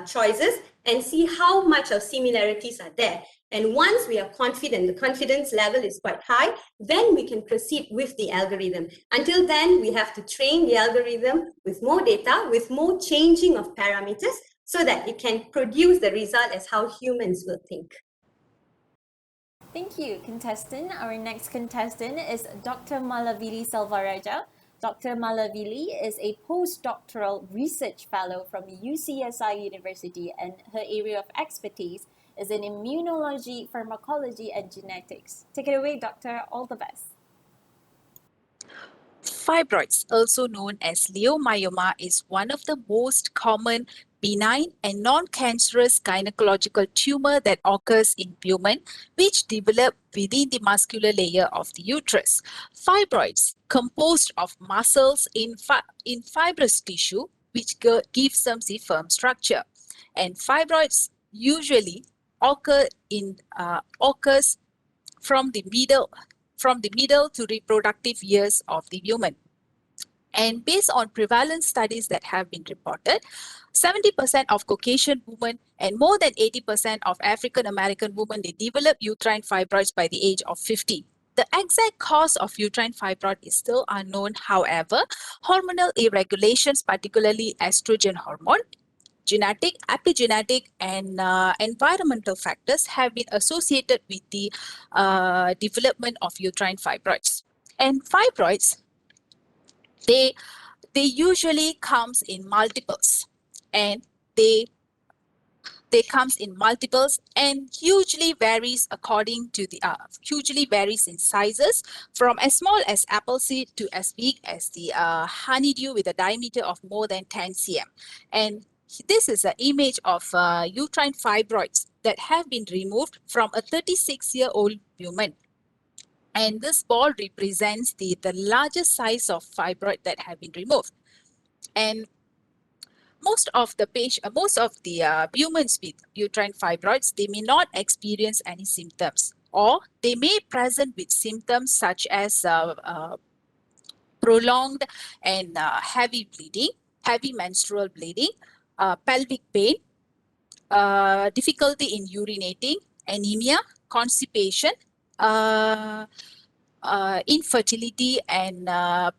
choices and see how much of similarities are there. And once we are confident, the confidence level is quite high, then we can proceed with the algorithm. Until then, we have to train the algorithm with more data, with more changing of parameters, so that it can produce the result as how humans will think. Thank you, contestant. Our next contestant is Dr. Malavili Selvaraja. Dr. Malavili is a postdoctoral research fellow from UCSI University, and her area of expertise is in immunology, pharmacology, and genetics. Take it away, doctor. All the best. Fibroids, also known as leiomyoma, is one of the most common benign and non-cancerous gynecological tumor that occurs in women, which develop within the muscular layer of the uterus. Fibroids, composed of muscles in fibrous tissue, which gives them the firm structure. And fibroids usually occurs from the middle to reproductive years of the woman. And based on prevalence studies that have been reported, 70% of Caucasian women and more than 80% of African American women, they develop uterine fibroids by the age of 50. The exact cause of uterine fibroid is still unknown. However, hormonal irregulations, particularly estrogen hormone, genetic, epigenetic, and environmental factors have been associated with the development of uterine fibroids. And fibroids, they usually comes in multiples, and they comes in multiples and hugely varies in sizes, from as small as apple seed to as big as the honeydew with a diameter of more than 10 cm. And this is an image of uterine fibroids that have been removed from a 36-year-old woman. And this ball represents the largest size of fibroid that have been removed. And most of the humans with uterine fibroids, they may not experience any symptoms, or they may present with symptoms such as prolonged and heavy bleeding, heavy menstrual bleeding, pelvic pain, difficulty in urinating, anemia, constipation, infertility, and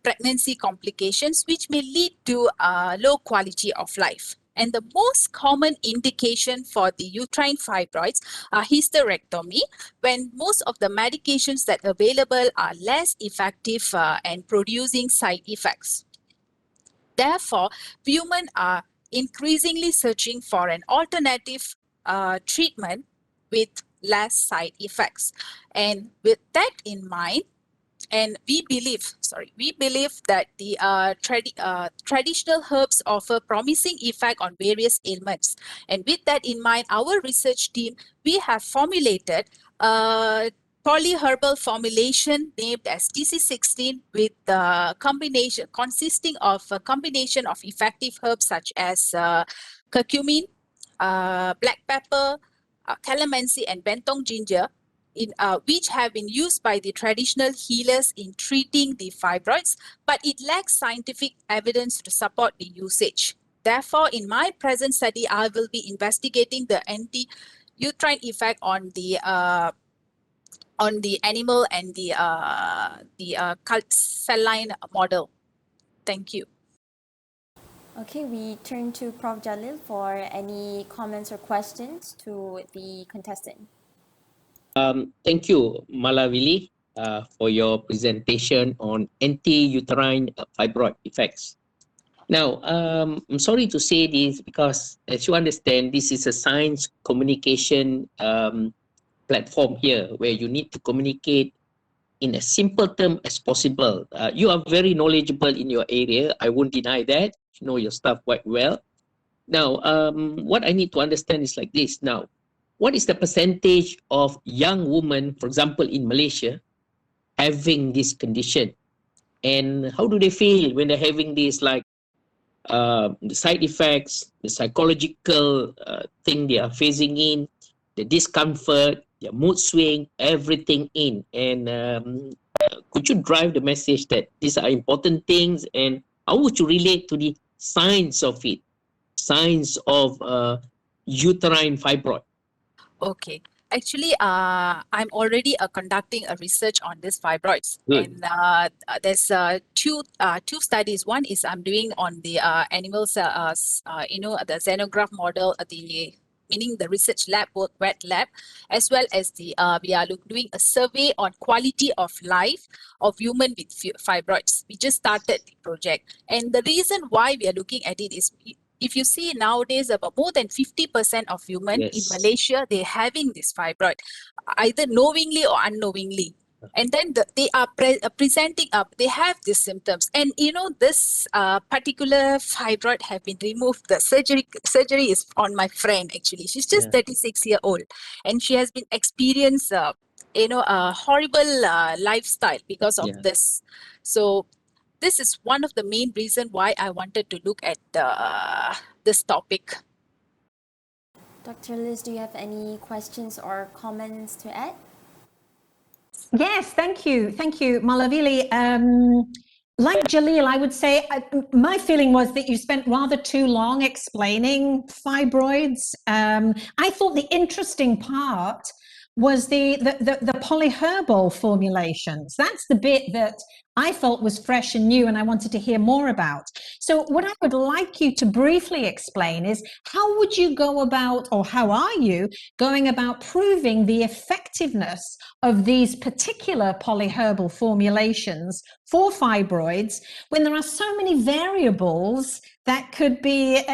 pregnancy complications, which may lead to low quality of life. And the most common indication for the uterine fibroids are hysterectomy, when most of the medications that are available are less effective and producing side effects. Therefore, women are increasingly searching for an alternative treatment with less side effects. And with that in mind, and we believe that the traditional herbs offer promising effect on various ailments. And with that in mind, our research team, we have formulated polyherbal formulation named as TC16 with combination consisting of a combination of effective herbs such as curcumin, black pepper, calamansi, and bentong ginger, which have been used by the traditional healers in treating the fibroids, but it lacks scientific evidence to support the usage. Therefore, in my present study, I will be investigating the anti-uterine effect on the animal and the cell-line model. Thank you. Okay, we turn to Prof. Jalil for any comments or questions to the contestant. Thank you, Malavili, for your presentation on anti-uterine fibroid effects. Now, I'm sorry to say this because, as you understand, this is a science communication platform here where you need to communicate in a simple term as possible. You are very knowledgeable in your area. I won't deny that. You know your stuff quite well. Now, what I need to understand is like this. Now, what is the percentage of young women, for example, in Malaysia, having this condition? And how do they feel when they're having this, like, the side effects, the psychological thing they are facing in, the discomfort, their mood swing, everything in. And could you drive the message that these are important things, and how would you relate to the science of it, science of uterine fibroid? Okay. Actually, I'm already conducting a research on this fibroids, Good. and there's two studies. One is I'm doing on the animals, the xenograph model, the meaning the research lab, both wet lab, as well as the we are doing a survey on quality of life of human with fibroids. We just started the project, and the reason why we are looking at it is, if you see nowadays, about more than 50% of women in Yes. Malaysia, they're having this fibroid, either knowingly or unknowingly. And then they are presenting up, they have these symptoms. And this particular fibroid have been removed. The surgery is on my friend, actually. She's just 36-year old. And she has been experienced, a horrible lifestyle because of this. So this is one of the main reasons why I wanted to look at this topic. Dr. Liz, do you have any questions or comments to add? Yes, thank you. Thank you, Malavili. Like Jalil, I would say my feeling was that you spent rather too long explaining fibroids. I thought the interesting part was the polyherbal formulations. That's the bit that I felt was fresh and new and I wanted to hear more about. So what I would like you to briefly explain is, how would you go about, or how are you going about proving the effectiveness of these particular polyherbal formulations for fibroids when there are so many variables that could be,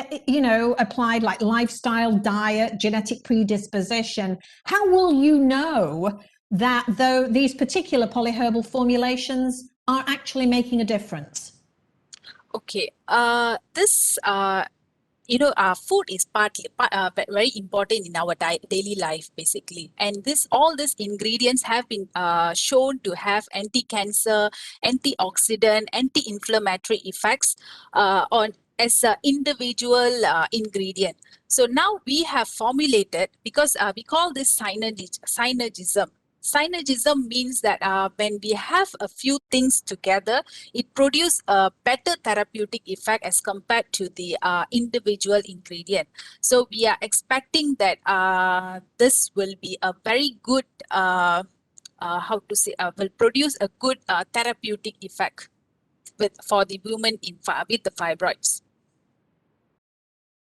applied, like lifestyle, diet, genetic predisposition? How will you know that though these particular polyherbal formulations are actually making a difference? Okay, this food is very important in our daily life, basically. And all these ingredients have been shown to have anti-cancer, antioxidant, anti-inflammatory effects on as an individual ingredient. So now we have formulated, because we call this synergism. Synergism means that when we have a few things together, it produces a better therapeutic effect as compared to the individual ingredient. So we are expecting that this will be a very good, will produce a good therapeutic effect for the women with the fibroids.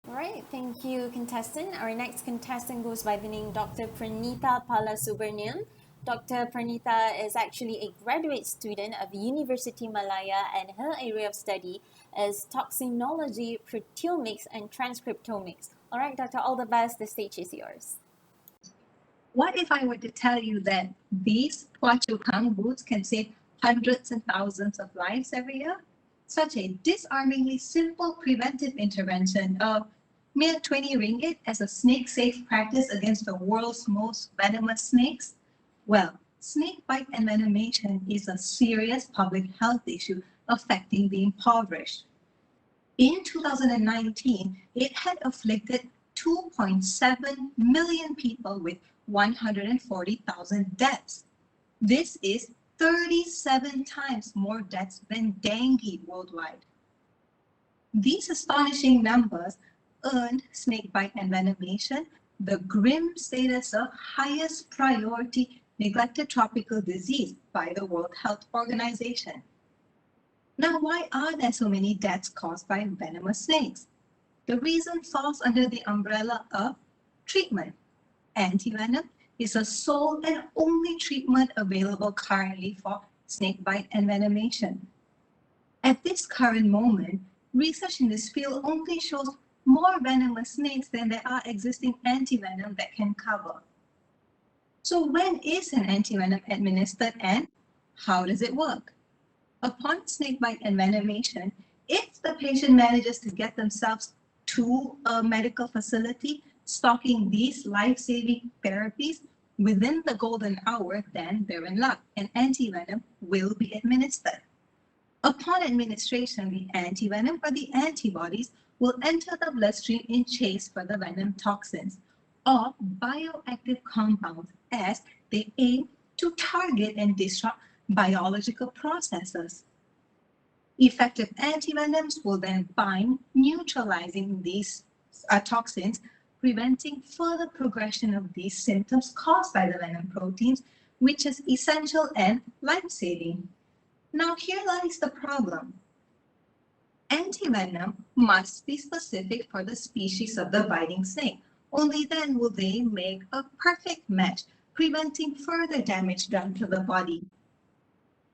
All right, thank you, contestant. Our next contestant goes by the name Dr. Pranita Palasubramanian. Dr. Pranita is actually a graduate student of University Malaya, and her area of study is toxinology, proteomics, and transcriptomics. All right, Doctor, all the best. The stage is yours. What if I were to tell you that these Phua Chu Kang boots can save hundreds and thousands of lives every year? Such a disarmingly simple preventive intervention of mere 20 ringgit as a snake-safe practice against the world's most venomous snakes? Well, snakebite envenomation is a serious public health issue affecting the impoverished. In 2019, it had afflicted 2.7 million people with 140,000 deaths. This is 37 times more deaths than dengue worldwide. These astonishing numbers earned snakebite envenomation the grim status of highest priority neglected tropical disease by the World Health Organization. Now, why are there so many deaths caused by venomous snakes? The reason falls under the umbrella of treatment. Antivenom is the sole and only treatment available currently for snakebite envenomation. At this current moment, research in this field only shows more venomous snakes than there are existing antivenom that can cover. So when is an antivenom administered and how does it work? Upon snakebite envenomation, if the patient manages to get themselves to a medical facility stocking these life-saving therapies within the golden hour, then they're in luck and antivenom will be administered. Upon Upon administration, the antivenom or the antibodies will enter the bloodstream in chase for the venom toxins or bioactive compounds as they aim to target and disrupt biological processes. Effective antivenoms will then bind, neutralizing these toxins, preventing further progression of these symptoms caused by the venom proteins, which is essential and life-saving. Now here lies the problem. Antivenom must be specific for the species of the biting snake. Only then will they make a perfect match, preventing further damage done to the body.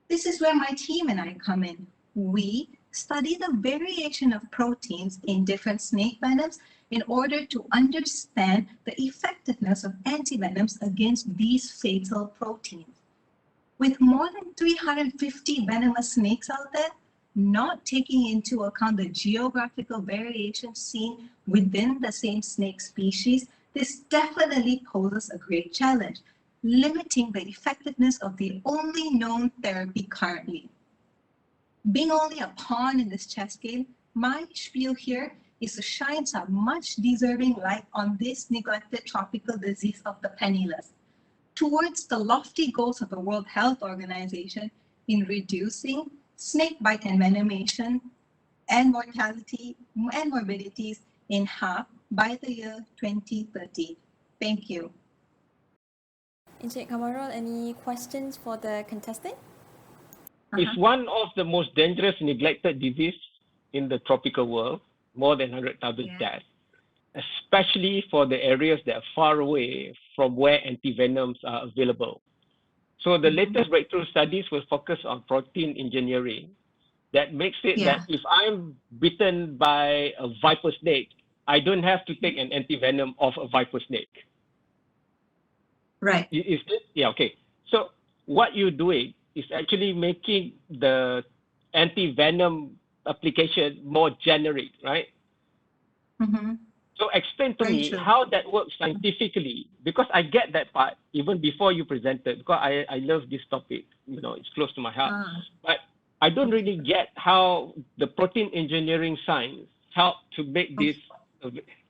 This is where my team and I come in. We study the variation of proteins in different snake venoms in order to understand the effectiveness of antivenoms against these fatal proteins. With more than 350 venomous snakes out there, not taking into account the geographical variation seen within the same snake species, this definitely poses a great challenge, limiting the effectiveness of the only known therapy currently. Being only a pawn in this chess game, my spiel here is to shine some much deserving light on this neglected tropical disease of the penniless, towards the lofty goals of the World Health Organization in reducing snakebite envenomation and mortality and morbidities in half by the year 2030. Thank you. Encik Kamarul, any questions for the contestant? It's one of the most dangerous neglected disease in the tropical world, more than 100,000 deaths, especially for the areas that are far away from where antivenoms are available. So the latest breakthrough studies will focus on protein engineering that makes it that if I'm bitten by a viper snake, I don't have to take an antivenom of a viper snake. Right. Is this? Yeah, okay. So what you're doing is actually making the antivenom application more generic, right? Mm-hmm. So explain to Very me true. how that works scientifically, because I get that part even before you presented, because I love this topic, you know, it's close to my heart. But I don't really get how the protein engineering science help to make this.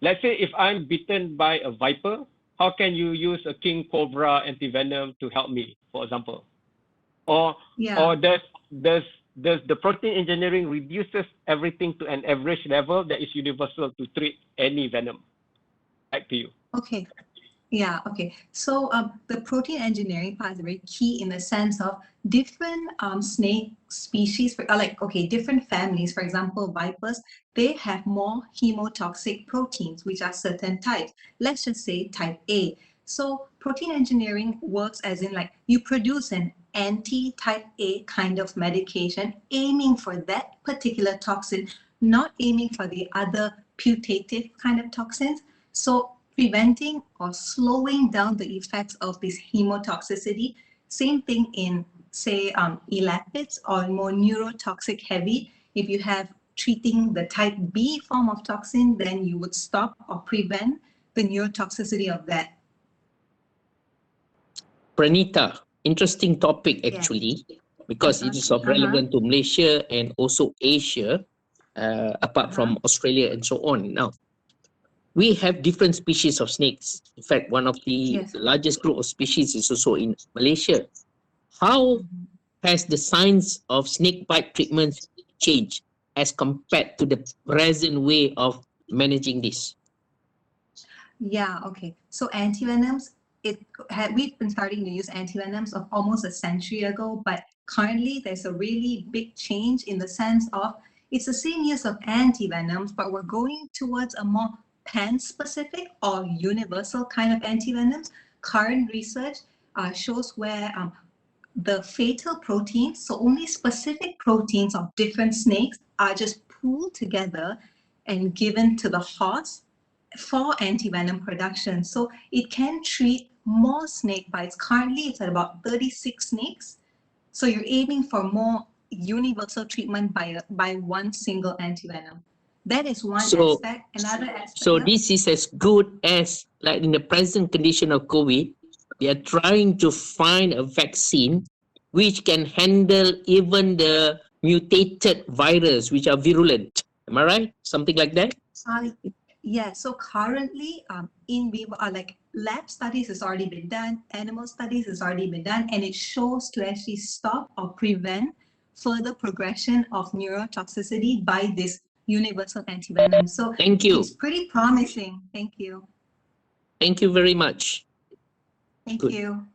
Let's say if I'm bitten by a viper, how can you use a king cobra antivenom to help me, for example? Or does the protein engineering reduces everything to an average level that is universal to treat any venom? Back to you. Okay. Yeah, okay. So the protein engineering part is very key in the sense of different snake species, different families, for example, vipers, they have more hemotoxic proteins, which are certain types. Let's just say type A. So protein engineering works as in like you produce an anti-type A kind of medication aiming for that particular toxin, not aiming for the other putative kind of toxins. So preventing or slowing down the effects of this hemotoxicity. Same thing in, say, elapids or more neurotoxic heavy. If you have treating the type B form of toxin, then you would stop or prevent the neurotoxicity of that. Pranita, interesting topic actually, because it is of relevant to Malaysia and also Asia, apart from Australia and so on. Now, we have different species of snakes. In fact, one of the largest group of species is also in Malaysia. How has the science of snakebite treatments changed as compared to the present way of managing this? Yeah, okay. So antivenoms, we've been starting to use antivenoms of almost a century ago, but currently there's a really big change in the sense of it's the same use of antivenoms, but we're going towards a more pan-specific or universal kind of antivenoms. Current research shows where the fatal proteins, so only specific proteins of different snakes are just pooled together and given to the horse for antivenom production. So it can treat more snake bites. Currently, it's at about 36 snakes. So you're aiming for more universal treatment by one single antivenom. That is one aspect. Another aspect. So this is as good as, like in the present condition of COVID, they are trying to find a vaccine which can handle even the mutated virus which are virulent. Am I right? Something like that? Yeah, so currently in vivo, like lab studies has already been done, animal studies has already been done, and it shows to actually stop or prevent further progression of neurotoxicity by this universal antivenom. So Thank you. it's pretty promising. Thank you. Thank you very much. Thank Good. you.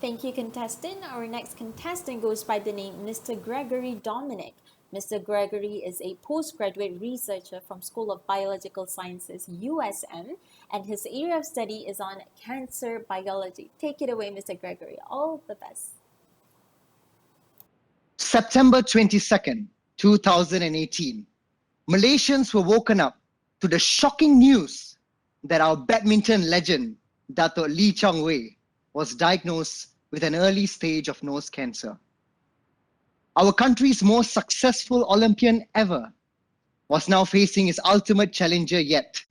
Thank you, contestant. Our next contestant goes by the name Mr. Gregory Dominic. Mr. Gregory is a postgraduate researcher from School of Biological Sciences, USM, and his area of study is on cancer biology. Take it away, Mr. Gregory. All the best. September 22nd, 2018, Malaysians were woken up to the shocking news that our badminton legend, Dato' Lee Chong Wei, was diagnosed with an early stage of nose cancer. Our country's most successful Olympian ever was now facing his ultimate challenger yet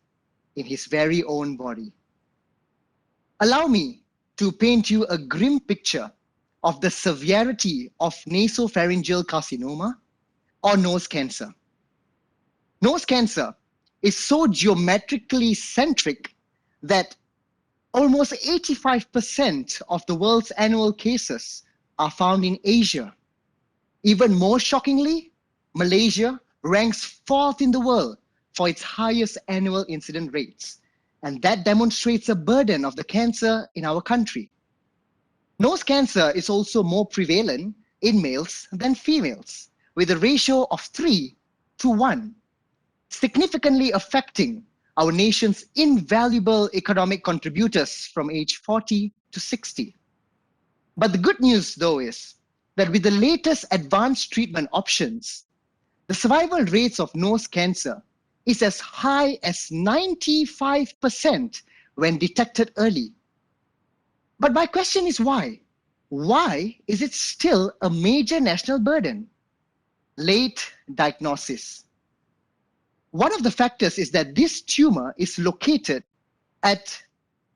in his very own body. Allow me to paint you a grim picture of the severity of nasopharyngeal carcinoma or nose cancer. Nose cancer is so geometrically centric that almost 85% of the world's annual cases are found in Asia. Even more shockingly, Malaysia ranks 4th in the world for its highest annual incident rates. And that demonstrates a burden of the cancer in our country. Nose cancer is also more prevalent in males than females, with a ratio of 3:1, significantly affecting our nation's invaluable economic contributors from age 40 to 60. But the good news, though, is that with the latest advanced treatment options, the survival rates of nose cancer is as high as 95% when detected early. But my question is why? Why is it still a major national burden? Late diagnosis. One of the factors is that this tumor is located at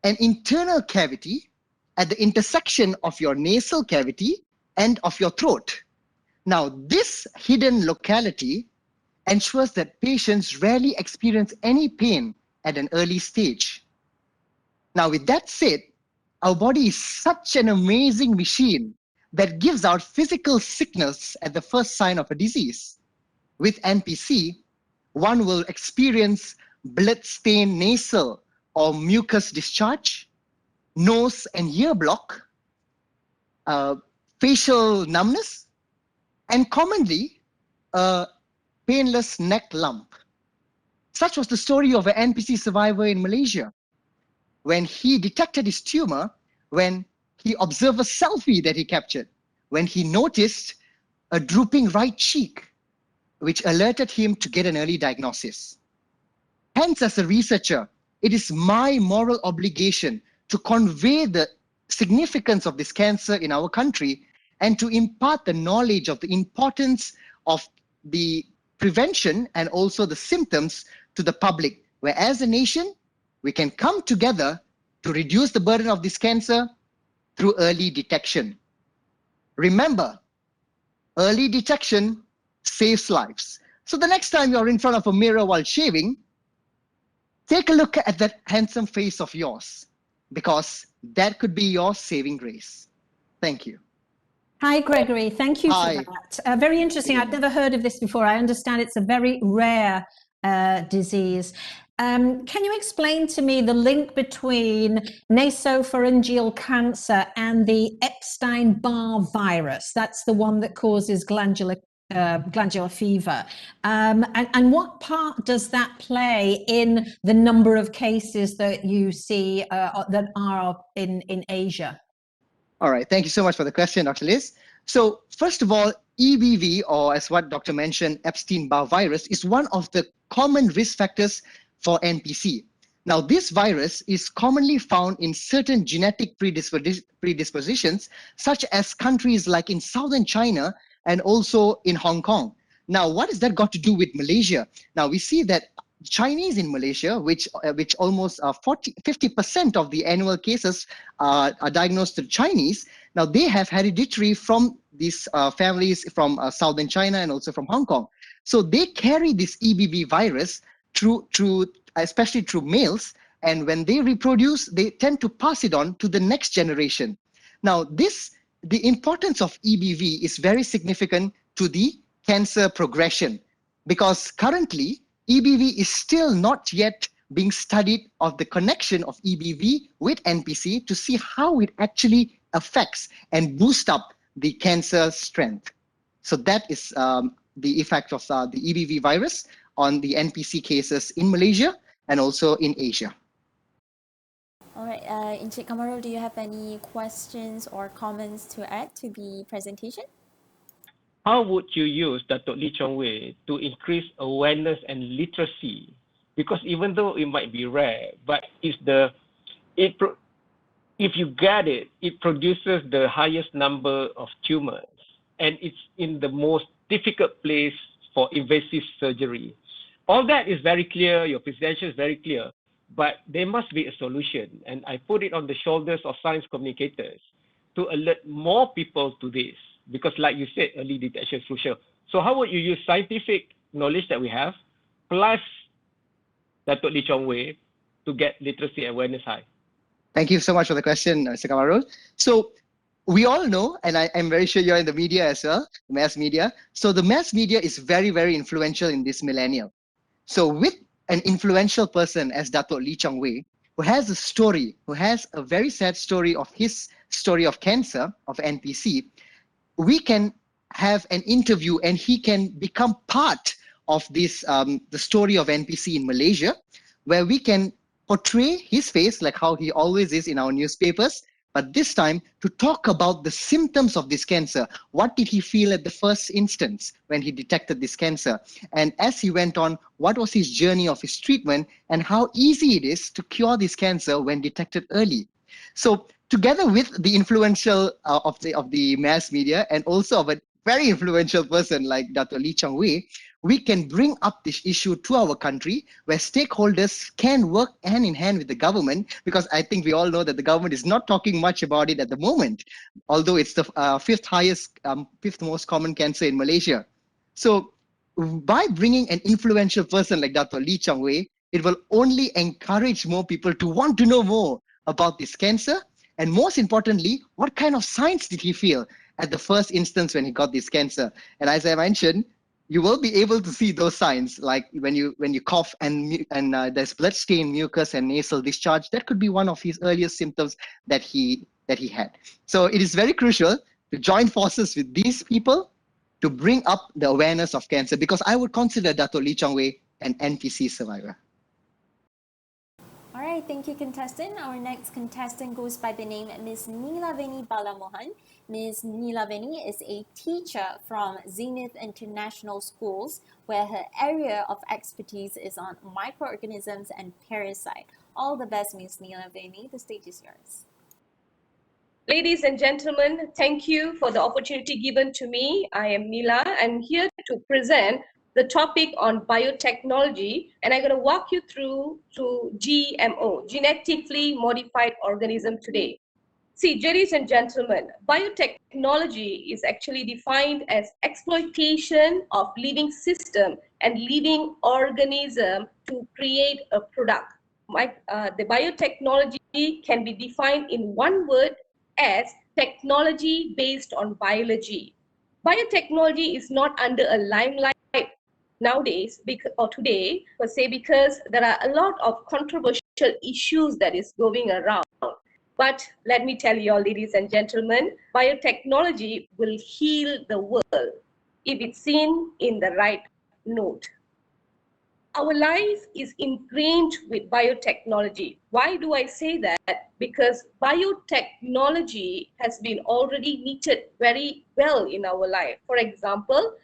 an internal cavity at the intersection of your nasal cavity and of your throat. Now, this hidden locality ensures that patients rarely experience any pain at an early stage. Now, with that said, our body is such an amazing machine that gives out physical signals at the first sign of a disease. With NPC, one will experience blood-stained nasal or mucus discharge, nose and ear block, facial numbness, and commonly a painless neck lump. Such was the story of an NPC survivor in Malaysia. When he detected his tumor, when he observed a selfie that he captured, when he noticed a drooping right cheek, which alerted him to get an early diagnosis. Hence, as a researcher, it is my moral obligation to convey the significance of this cancer in our country and to impart the knowledge of the importance of the prevention and also the symptoms to the public, where as a nation, we can come together to reduce the burden of this cancer through early detection. Remember, early detection saves lives. So the next time you're in front of a mirror while shaving, take a look at that handsome face of yours, because that could be your saving grace. Thank you. Hi, Gregory. Thank you for that. Very interesting. I'd never heard of this before. I understand it's a very rare disease. Can you explain to me the link between nasopharyngeal cancer and the Epstein-Barr virus? That's the one that causes glandular fever. And what part does that play in the number of cases that you see that are in Asia? All right, thank you so much for the question, Dr. Liz. So first of all, EBV, or as what Dr. mentioned, Epstein-Barr virus, is one of the common risk factors for NPC. Now, this virus is commonly found in certain genetic predispositions, such as countries like in southern China and also in Hong Kong. Now, what has that got to do with Malaysia? Now, we see that Chinese in Malaysia, which almost 50% of the annual cases are diagnosed to Chinese, Now, they have hereditary from these families from southern China and also from Hong Kong. So they carry this EBV virus through especially through males, and when they reproduce, they tend to pass it on to the next generation. Now, the importance of EBV is very significant to the cancer progression, because currently EBV is still not yet being studied of the connection of EBV with NPC to see how it actually affects and boosts up the cancer strength. So that is the effect of the EBV virus on the NPC cases in Malaysia and also in Asia. All right, Encik Kamarul, do you have any questions or comments to add to the presentation? How would you use Datuk Lee Chong Wei to increase awareness and literacy? Because even though it might be rare, but if you get it, it produces the highest number of tumors, and it's in the most difficult place for invasive surgery. All that is very clear, your presentation is very clear, but there must be a solution, and I put it on the shoulders of science communicators to alert more people to this, because like you said, early detection is crucial. So how would you use scientific knowledge that we have, plus Datuk Lee Chong Wei, to get literacy awareness high? Thank you so much for the question, Mr. Kamarul. So we all know, and I'm very sure you're in the media as well, the mass media. So the mass media is very, very influential in this millennium. So with an influential person as Datuk Lee Chong Wei, who has a story, who has a very sad story of his story of cancer, of NPC, we can have an interview and he can become part of this, the story of NPC in Malaysia, where we can portray his face like how he always is in our newspapers, but this time to talk about the symptoms of this cancer. What did he feel at the first instance when he detected this cancer? And as he went on, what was his journey of his treatment and how easy it is to cure this cancer when detected early? So together with the influential of the mass media and also of a very influential person like Dr. Lee Chong Wei, we can bring up this issue to our country where stakeholders can work hand in hand with the government, because I think we all know that the government is not talking much about it at the moment, although it's the fifth most common cancer in Malaysia. So by bringing an influential person like Dr. Lee Chong Wei, it will only encourage more people to want to know more about this cancer. And most importantly, what kind of signs did he feel at the first instance when he got this cancer? And as I mentioned, you will be able to see those signs, like when you cough and there's blood stain, mucus, and nasal discharge. That could be one of his earliest symptoms that he had. So it is very crucial to join forces with these people to bring up the awareness of cancer, because I would consider Dato' Lee Chong Wei an NPC survivor. All right, thank you, contestant. Our next contestant goes by the name Ms. Neelaveni Balamohan. Ms. Neelaveni is a teacher from Zenith International Schools, where her area of expertise is on microorganisms and parasite. All the best, Ms. Neelaveni. The stage is yours. Ladies and gentlemen, thank you for the opportunity given to me. I am Neela. I'm here to present the topic on biotechnology, and I'm going to walk you through GMO, genetically modified organism today. See, ladies and gentlemen, biotechnology is actually defined as exploitation of living system and living organism to create a product. The biotechnology can be defined in one word as technology based on biology. Biotechnology is not under a limelight nowadays or today per se, because there are a lot of controversial issues that is going around. But let me tell you all, ladies and gentlemen, biotechnology will heal the world if it's seen in the right note. Our life is ingrained with biotechnology. Why do I say that? Because biotechnology has been already knitted very well in our life. For example,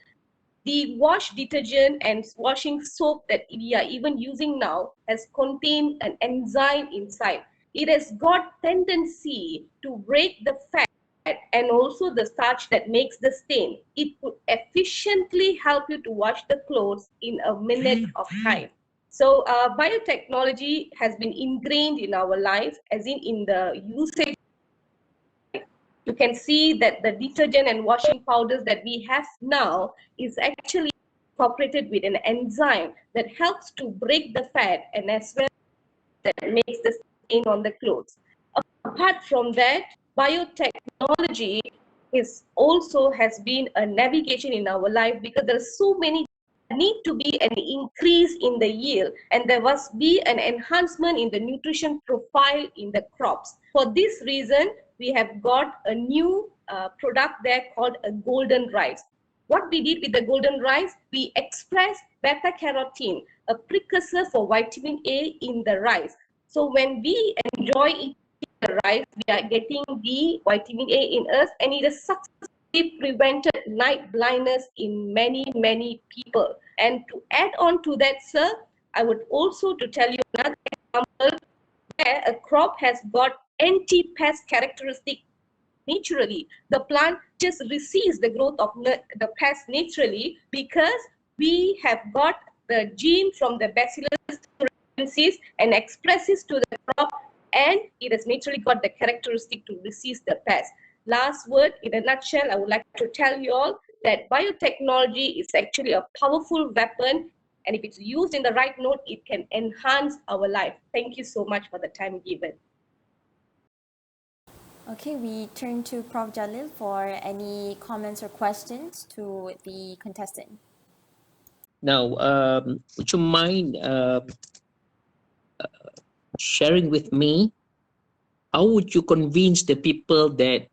the wash detergent and washing soap that we are even using now has contained an enzyme inside. It has got tendency to break the fat and also the starch that makes the stain. It could efficiently help you to wash the clothes in a minute of time. So biotechnology has been ingrained in our life, as in the usage. you can see that the detergent and washing powders that we have now is actually incorporated with an enzyme that helps to break the fat and as well that makes the stain on the clothes. Apart from that, biotechnology has been a navigation in our life because there are so many need to be an increase in the yield and there must be an enhancement in the nutrition profile in the crops. For this reason, we have got a new product there called a golden rice. What we did with the golden rice, we expressed beta carotene, a precursor for vitamin A in the rice. So when we enjoy eating the rice, we are getting the vitamin A in us and it has successfully prevented night blindness in many people. And to add on to that, sir, I would also to tell you another example where a crop has got anti-pest characteristic naturally. The plant just receives the growth of the pest naturally because we have got the gene from the bacillus and expresses to the crop and it has naturally got the characteristic to resist the pest. Last word, in a nutshell, I would like to tell you all that biotechnology is actually a powerful weapon and if it's used in the right note, it can enhance our life. Thank you so much for the time given. Okay, we turn to Prof. Jalil for any comments or questions to the contestant. Now, would you mind sharing with me how would you convince the people that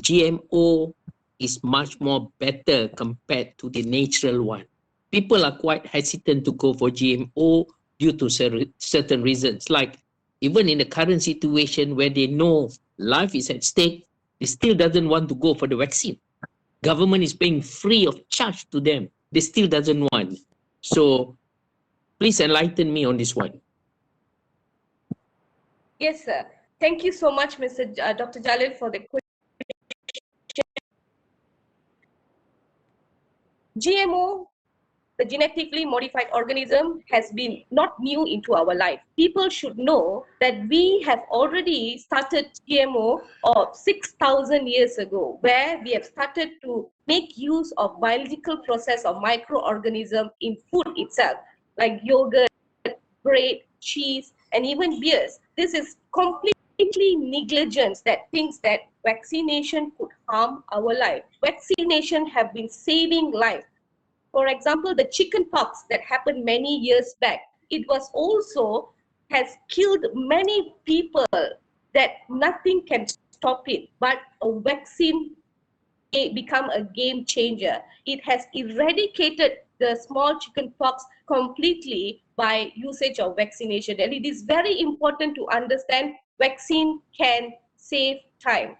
GMO is much more better compared to the natural one? People are quite hesitant to go for GMO due to certain reasons, like even in the current situation where they know life is at stake, they still doesn't want to go for the vaccine. Government is paying free of charge to them. They still doesn't want. So please enlighten me on this one. Yes, sir. Thank you so much, Dr. Jalil, for the question. GMO, the genetically modified organism, has been not new into our life. People should know that we have already started GMO of 6,000 years ago, where we have started to make use of biological process of microorganism in food itself, like yogurt, bread, cheese, and even beers. This is completely negligence that thinks that vaccination could harm our life. Vaccination have been saving lives. For example, the chicken pox that happened many years back, it was also has killed many people that nothing can stop it, but a vaccine become a game changer. It has eradicated the small chicken pox completely by usage of vaccination. And it is very important to understand vaccine can save time.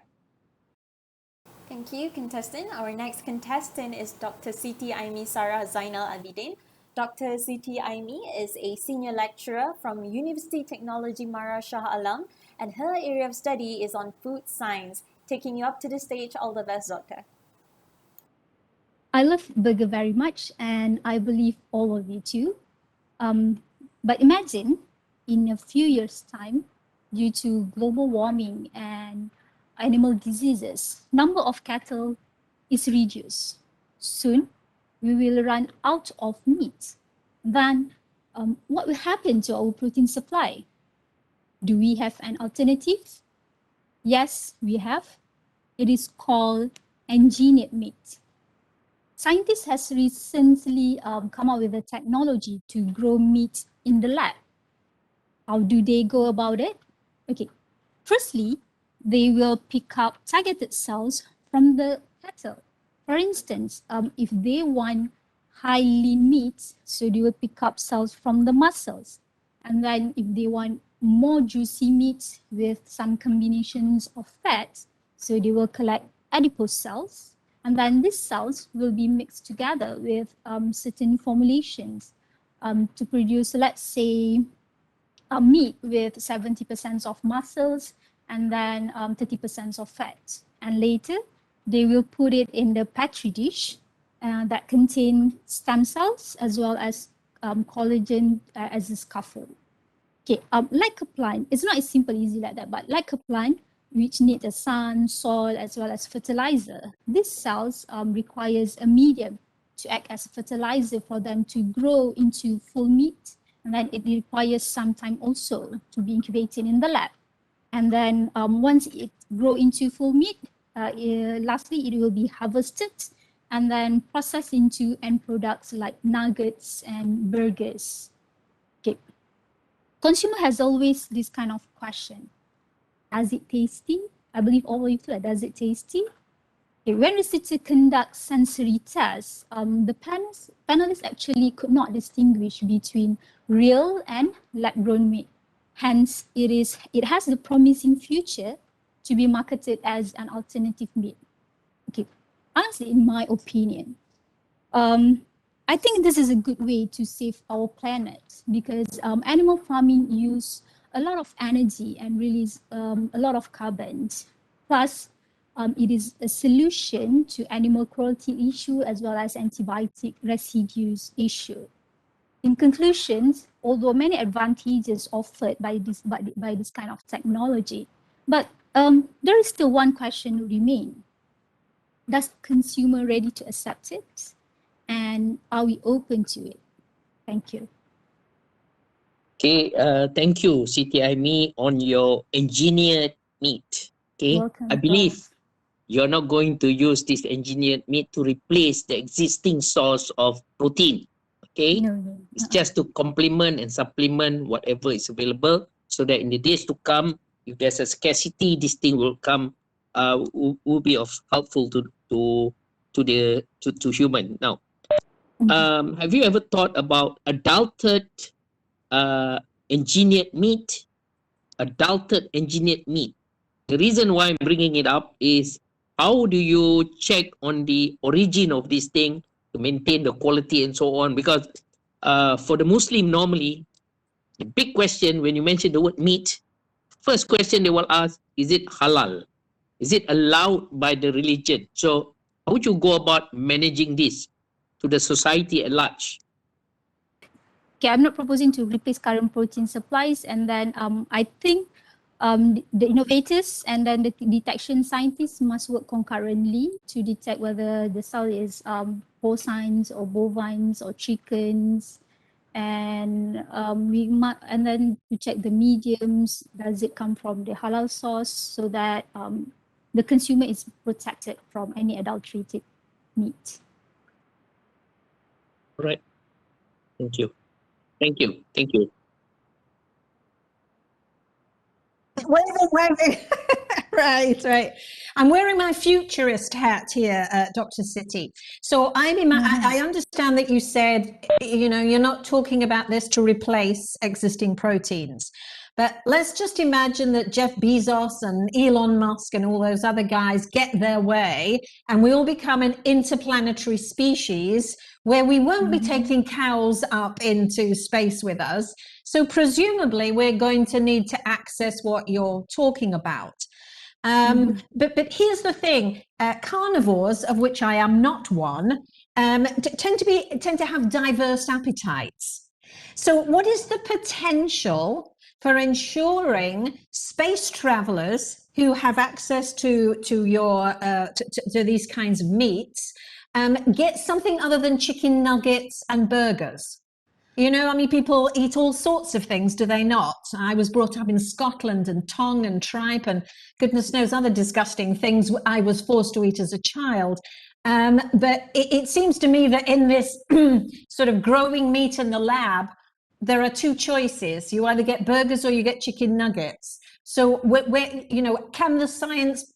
Thank you, contestant. Our next contestant is Dr. Siti Aimi Sarah Zainal Abidin. Dr. Siti Aimi is a senior lecturer from University Technology Mara Shah Alam, and her area of study is on food science. Taking you up to the stage, all the best, Doctor. I love burger very much, and I believe all of you too. But imagine in a few years' time, due to global warming and animal diseases, number of cattle is reduced. Soon, we will run out of meat. Then, what will happen to our protein supply? Do we have an alternative? Yes, we have. It is called engineered meat. Scientists has recently come up with a technology to grow meat in the lab. How do they go about it? Okay, firstly, they will pick up targeted cells from the cattle. For instance, if they want high lean meat, so they will pick up cells from the muscles. And then if they want more juicy meat with some combinations of fats, so they will collect adipose cells. And then these cells will be mixed together with certain formulations to produce, let's say, meat with 70% of muscles and then 30% of fat. And later, they will put it in the petri dish that contain stem cells as well as collagen as a scaffold. Okay, like a plant, it's not as simple, easy like that, but like a plant, which need the sun, soil, as well as fertilizer. These cells requires a medium to act as a fertilizer for them to grow into full meat. And then it requires some time also to be incubated in the lab. And then once it grow into full meat, lastly, it will be harvested and then processed into end products like nuggets and burgers. Okay. Consumer has always this kind of question. Does it tasty? I believe all of you feel like, does it tasty? Okay, when researchers conduct sensory tests, the panelists actually could not distinguish between real and lab-grown meat. Hence, it has the promising future to be marketed as an alternative meat. Okay, honestly, in my opinion, I think this is a good way to save our planet because animal farming use a lot of energy and release a lot of carbon. Plus, it is a solution to animal cruelty issue as well as antibiotic residues issue. In conclusions, although many advantages offered by this kind of technology, but there is still one question remain. Does consumer ready to accept it? And are we open to it? Thank you. Okay, thank you, Siti Aimi, on your engineered meat. Okay, Welcome, I believe you're not going to use this engineered meat to replace the existing source of protein. Okay, No. it's just to complement and supplement whatever is available, so that in the days to come, if there's a scarcity, this thing will come, will be of helpful to human. Now, have you ever thought about adulterated engineered meat? Adulterated engineered meat. The reason why I'm bringing it up is, how do you check on the origin of this thing to maintain the quality and so on? Because for the Muslim, normally, the big question when you mention the word meat, first question they will ask, is it halal? Is it allowed by the religion? So how would you go about managing this to the society at large? Okay, I'm not proposing to replace current protein supplies, and then I think the innovators and then the detection scientists must work concurrently to detect whether the cell is porcines or bovines or chickens, and and then to check the mediums. Does it come from the halal source, so that the consumer is protected from any adulterated meat. Right. Thank you. Thank you. Thank you. Waving. Right. I'm wearing my futurist hat here, Dr. Siti. So I understand that you said, you're not talking about this to replace existing proteins. But let's just imagine that Jeff Bezos and Elon Musk and all those other guys get their way, and we all become an interplanetary species where we won't be taking cows up into space with us. So presumably we're going to need to access what you're talking about. But here's the thing, carnivores, of which I am not one, tend to have diverse appetites. So what is the potential for ensuring space travelers who have access to these kinds of meats get something other than chicken nuggets and burgers? People eat all sorts of things, do they not? I was brought up in Scotland, and tongue and tripe and goodness knows other disgusting things I was forced to eat as a child. But it seems to me that in this sort of growing meat in the lab, there are two choices. You either get burgers or you get chicken nuggets. So can the science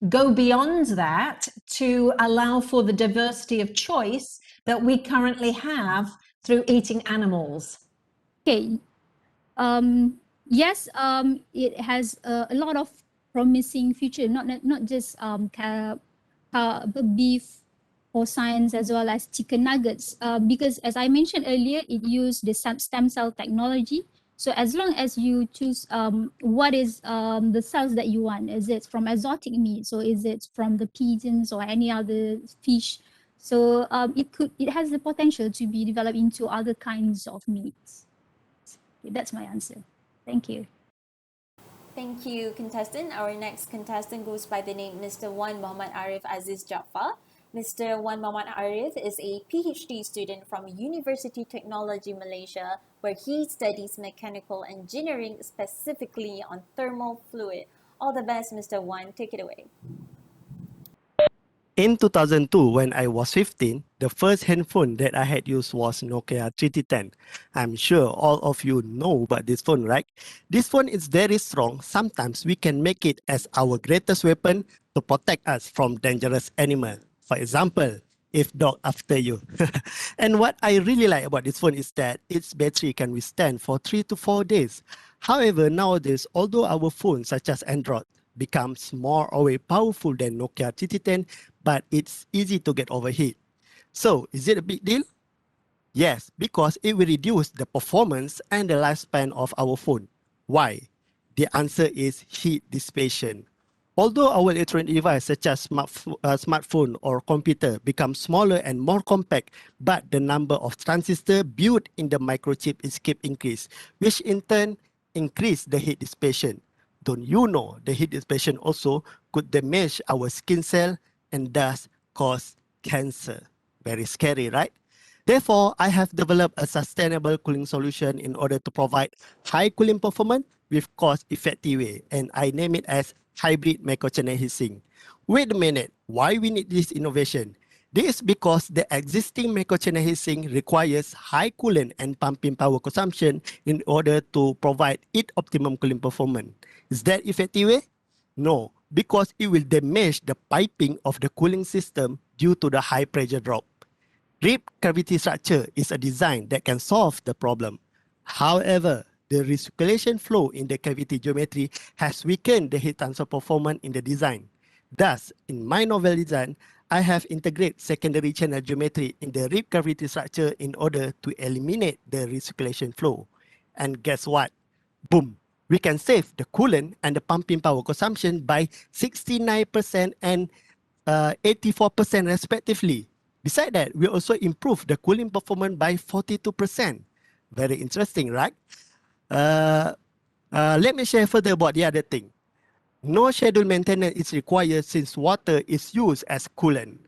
go beyond that to allow for the diversity of choice that we currently have through eating animals? Okay. Yes, it has a lot of promising future, not just beef or science as well as chicken nuggets, because as I mentioned earlier, it used the stem cell technology. So as long as you choose what is the cells that you want, is it from exotic meat, so is it from the pigeons or any other fish? So it has the potential to be developed into other kinds of meats. That's my answer. Thank you. Thank you, contestant. Our next contestant goes by the name Mr. Wan Muhammad Arif Aziz Jaffa. Mr. Wan Muhammad Arif is a PhD student from University Technology Malaysia, where he studies mechanical engineering specifically on thermal fluid. All the best, Mr. Wan. Take it away. In 2002, when I was 15, the first handphone that I had used was Nokia 3310. I'm sure all of you know about this phone, right? This phone is very strong. Sometimes we can make it as our greatest weapon to protect us from dangerous animals. For example, if dog after you. And what I really like about this phone is that its battery can withstand for 3 to 4 days. However, nowadays, although our phones such as Android becomes more or way powerful than Nokia 3310, but it's easy to get overheat. So, is it a big deal? Yes, because it will reduce the performance and the lifespan of our phone. Why? The answer is heat dissipation. Although our electronic device such as smartphone or computer become smaller and more compact, but the number of transistors built in the microchip is keep increase, which in turn increase the heat dissipation. Don't you know the heat dissipation also could damage our skin cell and thus cause cancer? Very scary, right? Therefore, I have developed a sustainable cooling solution in order to provide high cooling performance with cost-effective way, and I name it as hybrid microchannel heatsink. Wait a minute, why we need this innovation? This is because the existing microchannel heatsink requires high coolant and pumping power consumption in order to provide it optimum cooling performance. Is that effective way? No, because it will damage the piping of the cooling system due to the high pressure drop. Reef cavity structure is a design that can solve the problem. However, the recirculation flow in the cavity geometry has weakened the heat transfer performance in the design. Thus, in my novel design, I have integrated secondary channel geometry in the reef cavity structure in order to eliminate the recirculation flow. And guess what? Boom! We can save the coolant and the pumping power consumption by 69% and 84% respectively. Besides that, we also improve the cooling performance by 42%. Very interesting, right? Let me share further about the other thing. No scheduled maintenance is required since water is used as coolant.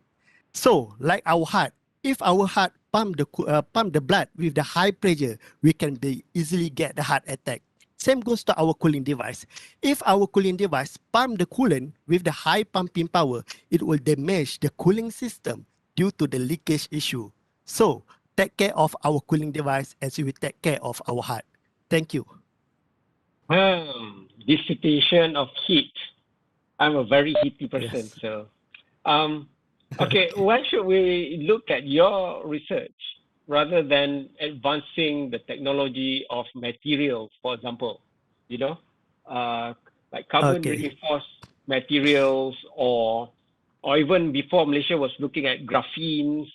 So, like our heart, if our heart pump the blood with the high pressure, we can easily get the heart attack. Same goes to our cooling device. If our cooling device pump the coolant with the high pumping power, it will damage the cooling system due to the leakage issue. So, take care of our cooling device as we take care of our heart. Thank you. Dissipation of heat. I'm a very heaty person, Yes. so okay. Why should we look at your research rather than advancing the technology of materials, for example, you know, like carbon Okay. reinforced materials, or even before Malaysia was looking at graphene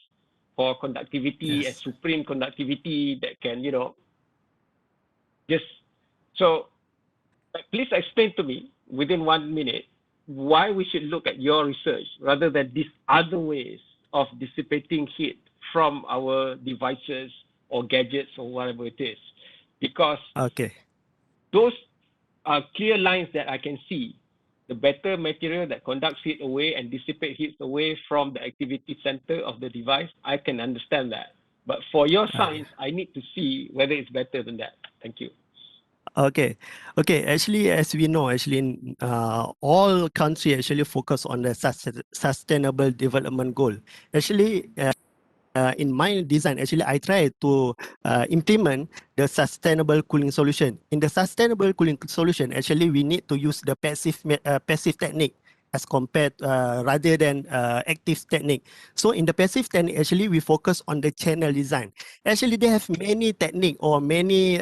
for conductivity and Yes. supreme conductivity that can, just so. Please explain to me within 1 minute why we should look at your research rather than these other ways of dissipating heat from our devices or gadgets or whatever it is. Because Okay. those are clear lines that I can see. The better material that conducts heat away and dissipates heat away from the activity center of the device, I can understand that. But for your science, I need to see whether it's better than that. Thank you. Okay. Actually, as we know, in all countries actually focus on the sustainable development goal. Actually, in my design, actually, I try to implement the sustainable cooling solution. In the sustainable cooling solution, actually, we need to use the passive technique as compared rather than active technique. So in the passive technique, actually, we focus on the channel design. Actually, they have many technique or many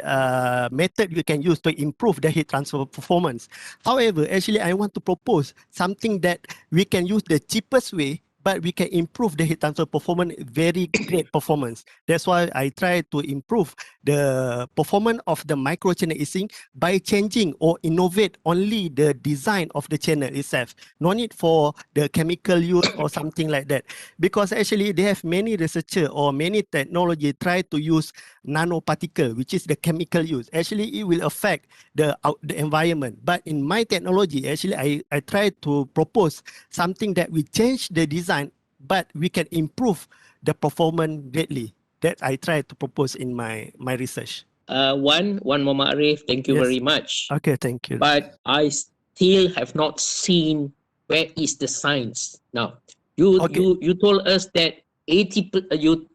method you can use to improve the heat transfer performance. However, actually, I want to propose something that we can use the cheapest way but we can improve the heat transfer performance, very great performance. That's why I try to improve the performance of the micro channel heatsink by changing or innovate only the design of the channel itself. No need for the chemical use or something like that. Because actually they have many researcher or many technology try to use nanoparticle, which is the chemical use. Actually, it will affect the environment. But in my technology, actually, I try to propose something that we change the design, but we can improve the performance greatly. That I try to propose in my research. One Mama Arif, thank you Yes. very much. Okay, thank you. But I still have not seen where is the science. Now, you told us that 80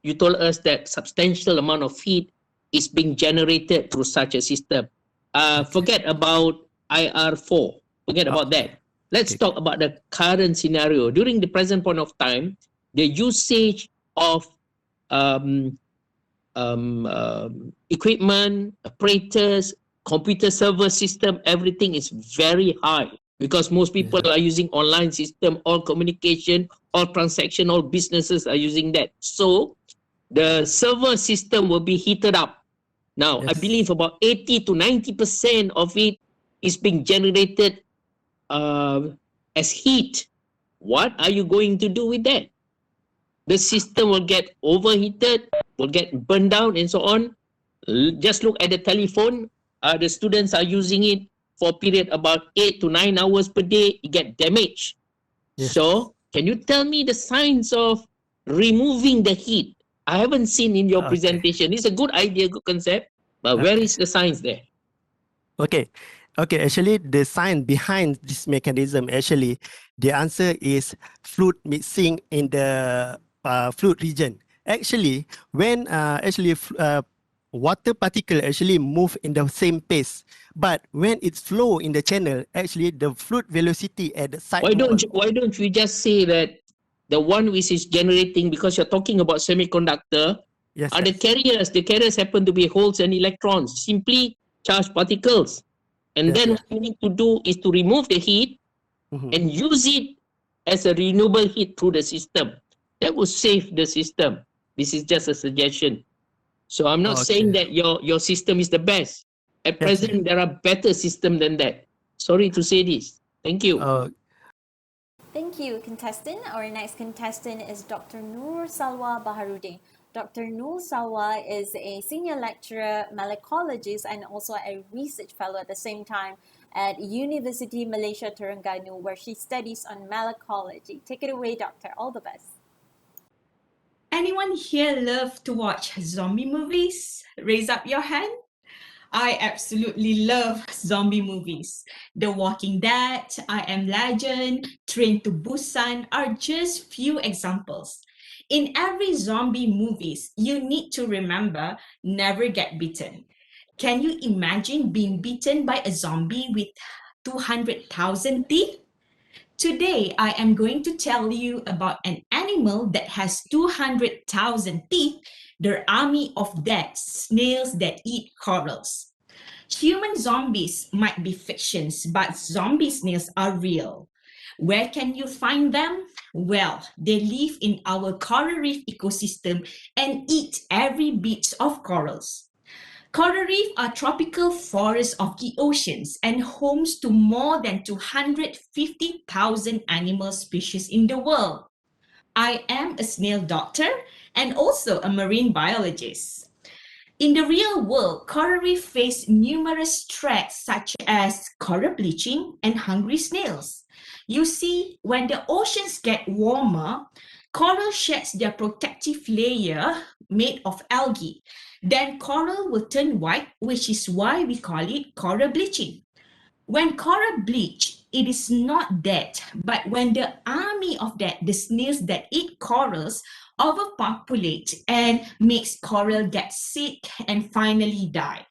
you told us that substantial amount of heat is being generated through such a system. Forget about IR4. Forget about that. Let's talk about the current scenario. During the present point of time, the usage of equipment, apparatus, computer server system, everything is very high because most people are using online system, all communication, all transaction, all businesses are using that. So the server system will be heated up. Now, I believe about 80 to 90% of it is being generated as heat. What are you going to do with that? The system will get overheated, will get burned down and so on. Just look at the telephone. The students are using it for a period about 8 to 9 hours per day. It get damaged. So can you tell me the science of removing the heat? I haven't seen in your presentation. It's a good idea, good concept, but where is the science there? Okay. Actually, the science behind this mechanism, actually, the answer is fluid mixing in the fluid region. Actually, when water particle actually move in the same pace, but when it's flow in the channel, actually the fluid velocity at the side. Why don't you just say that the one which is generating, because you're talking about semiconductor, are the carriers. The carriers happen to be holes and electrons, simply charged particles. And then what you need to do is to remove the heat and use it as a renewable heat through the system. That will save the system. This is just a suggestion. So I'm not saying that your system is the best. At present, there are better systems than that. Sorry to say this. Thank you. Thank you, contestant. Our next contestant is Dr. Nur Salwa Baharudin. Dr. Nur Salwa is a senior lecturer, malacologist, and also a research fellow at the same time at University Malaysia Terengganu, where she studies on malacology. Take it away, doctor. All the best. Anyone here love to watch zombie movies? Raise up your hand. I absolutely love zombie movies. The Walking Dead, I Am Legend, Train to Busan are just few examples. In every zombie movies, you need to remember, never get bitten. Can you imagine being bitten by a zombie with 200,000 teeth? Today, I am going to tell you about an animal that has 200,000 teeth, their army of dead snails that eat corals. Human zombies might be fictions, but zombie snails are real. Where can you find them? Well, they live in our coral reef ecosystem and eat every bit of corals. Coral reef are tropical forests of the oceans and homes to more than 250,000 animal species in the world. I am a snail doctor and also a marine biologist. In the real world, coral reef face numerous threats such as coral bleaching and hungry snails. You see, when the oceans get warmer, coral sheds their protective layer made of algae. Then coral will turn white, which is why we call it coral bleaching. When coral bleach, it is not dead, but when the army of the snails that eat corals overpopulate and makes coral get sick and finally die.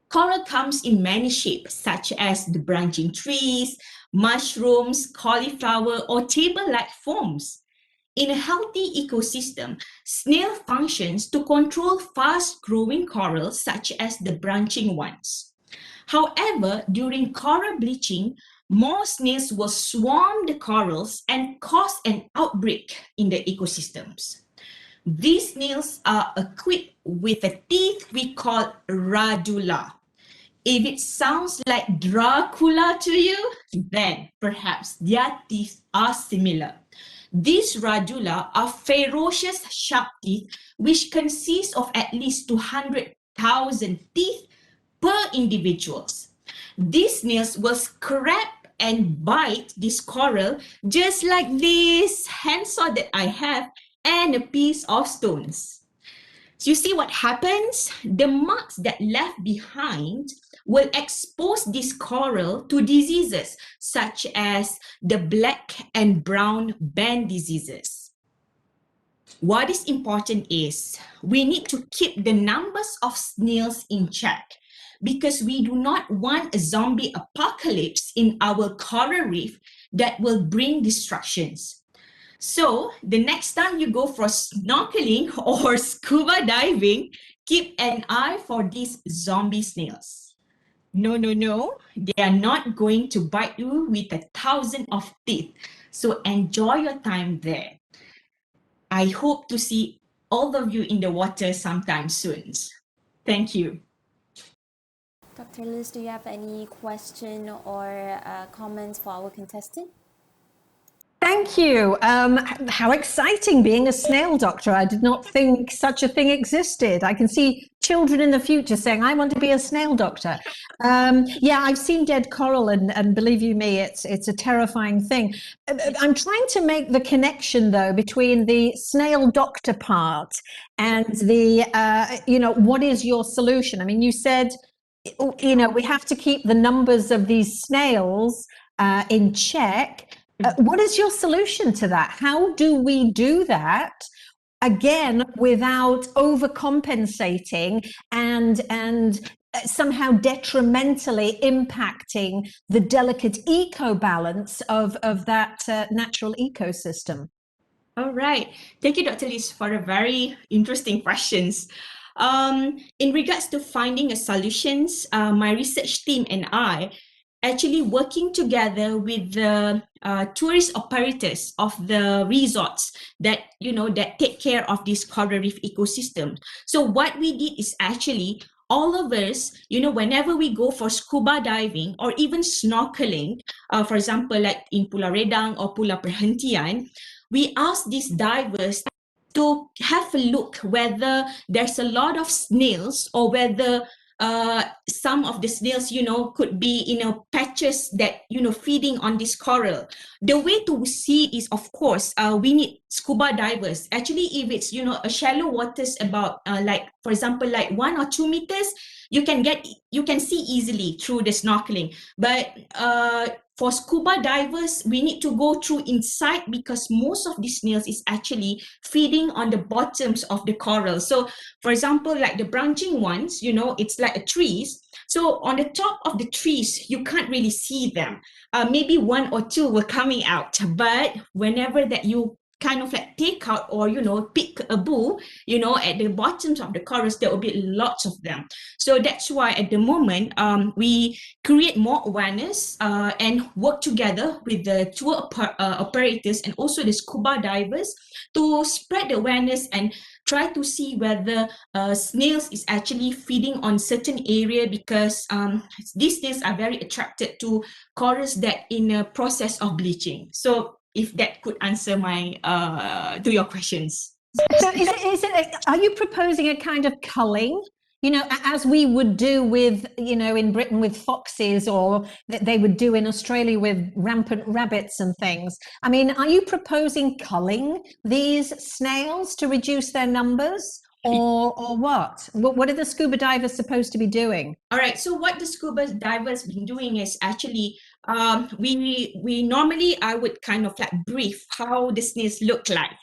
Coral comes in many shapes, such as the branching trees, mushrooms, cauliflower, or table-like forms. In a healthy ecosystem, snail functions to control fast-growing corals such as the branching ones. However, during coral bleaching, more snails will swarm the corals and cause an outbreak in the ecosystems. These snails are equipped with a teeth we call radula. If it sounds like Dracula to you, then perhaps their teeth are similar. These radula are ferocious sharp teeth which consist of at least 200,000 teeth per individuals. These snails will scrap and bite this coral just like this handsaw that I have and a piece of stones. So you see what happens? The marks that left behind will expose this coral to diseases such as the black and brown band diseases. What is important is we need to keep the numbers of snails in check because we do not want a zombie apocalypse in our coral reef that will bring destructions. So the next time you go for snorkeling or scuba diving, keep an eye for these zombie snails. No, they are not going to bite you with 1,000 of teeth. So enjoy your time there. I hope to see all of you in the water sometime soon. Thank you. Dr. Liz, do you have any question or comments for our contestant? Thank you. How exciting being a snail doctor. I did not think such a thing existed. I can see children in the future saying, I want to be a snail doctor. Yeah, I've seen dead coral and believe you me, it's a terrifying thing. I'm trying to make the connection though between the snail doctor part and the, what is your solution? I mean, you said, we have to keep the numbers of these snails in check. What is your solution to that? How do we do that again without overcompensating and somehow detrimentally impacting the delicate eco balance of that natural ecosystem? All right. Thank you, Dr. Liz, for a very interesting questions. In regards to finding a solutions, my research team and I actually working together with the tourist operators of the resorts that that take care of this coral reef ecosystem. So what we did is actually all of us, whenever we go for scuba diving or even snorkeling, for example, like in Pulau Redang or Pulau Perhentian, we ask these divers to have a look whether there's a lot of snails or whether some of the snails, could be, patches that, feeding on this coral. The way to see is, of course, we need scuba divers. Actually, if it's, a shallow waters about, like, for example, like 1 or 2 meters, you can see easily through the snorkeling. But for scuba divers, we need to go through inside because most of these snails is actually feeding on the bottoms of the coral. So, for example, like the branching ones, it's like a trees. So on the top of the trees, you can't really see them. Maybe 1 or 2 were coming out, but whenever that you kind of like take out or pick a boo at the bottoms of the corals, there will be lots of them. So that's why at the moment we create more awareness and work together with the tour operators and also the scuba divers to spread the awareness and try to see whether snails is actually feeding on certain area because these snails are very attracted to corals that in a process of bleaching. So if that could answer my to your questions. So are you proposing a kind of culling, as we would do with, in Britain with foxes, or that they would do in Australia with rampant rabbits and things? I mean, are you proposing culling these snails to reduce their numbers? Or what? What are the scuba divers supposed to be doing? All right. So what the scuba divers been doing is actually we normally I would kind of like brief how the snails look like.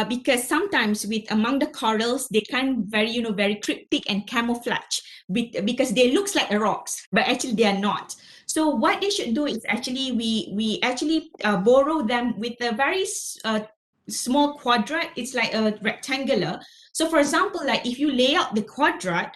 Because sometimes among the corals they kind of very cryptic and camouflage because they looks like rocks, but actually they are not. So what they should do is actually we actually borrow them with a very small quadrat. It's like a rectangular. So for example, like if you lay out the quadrat,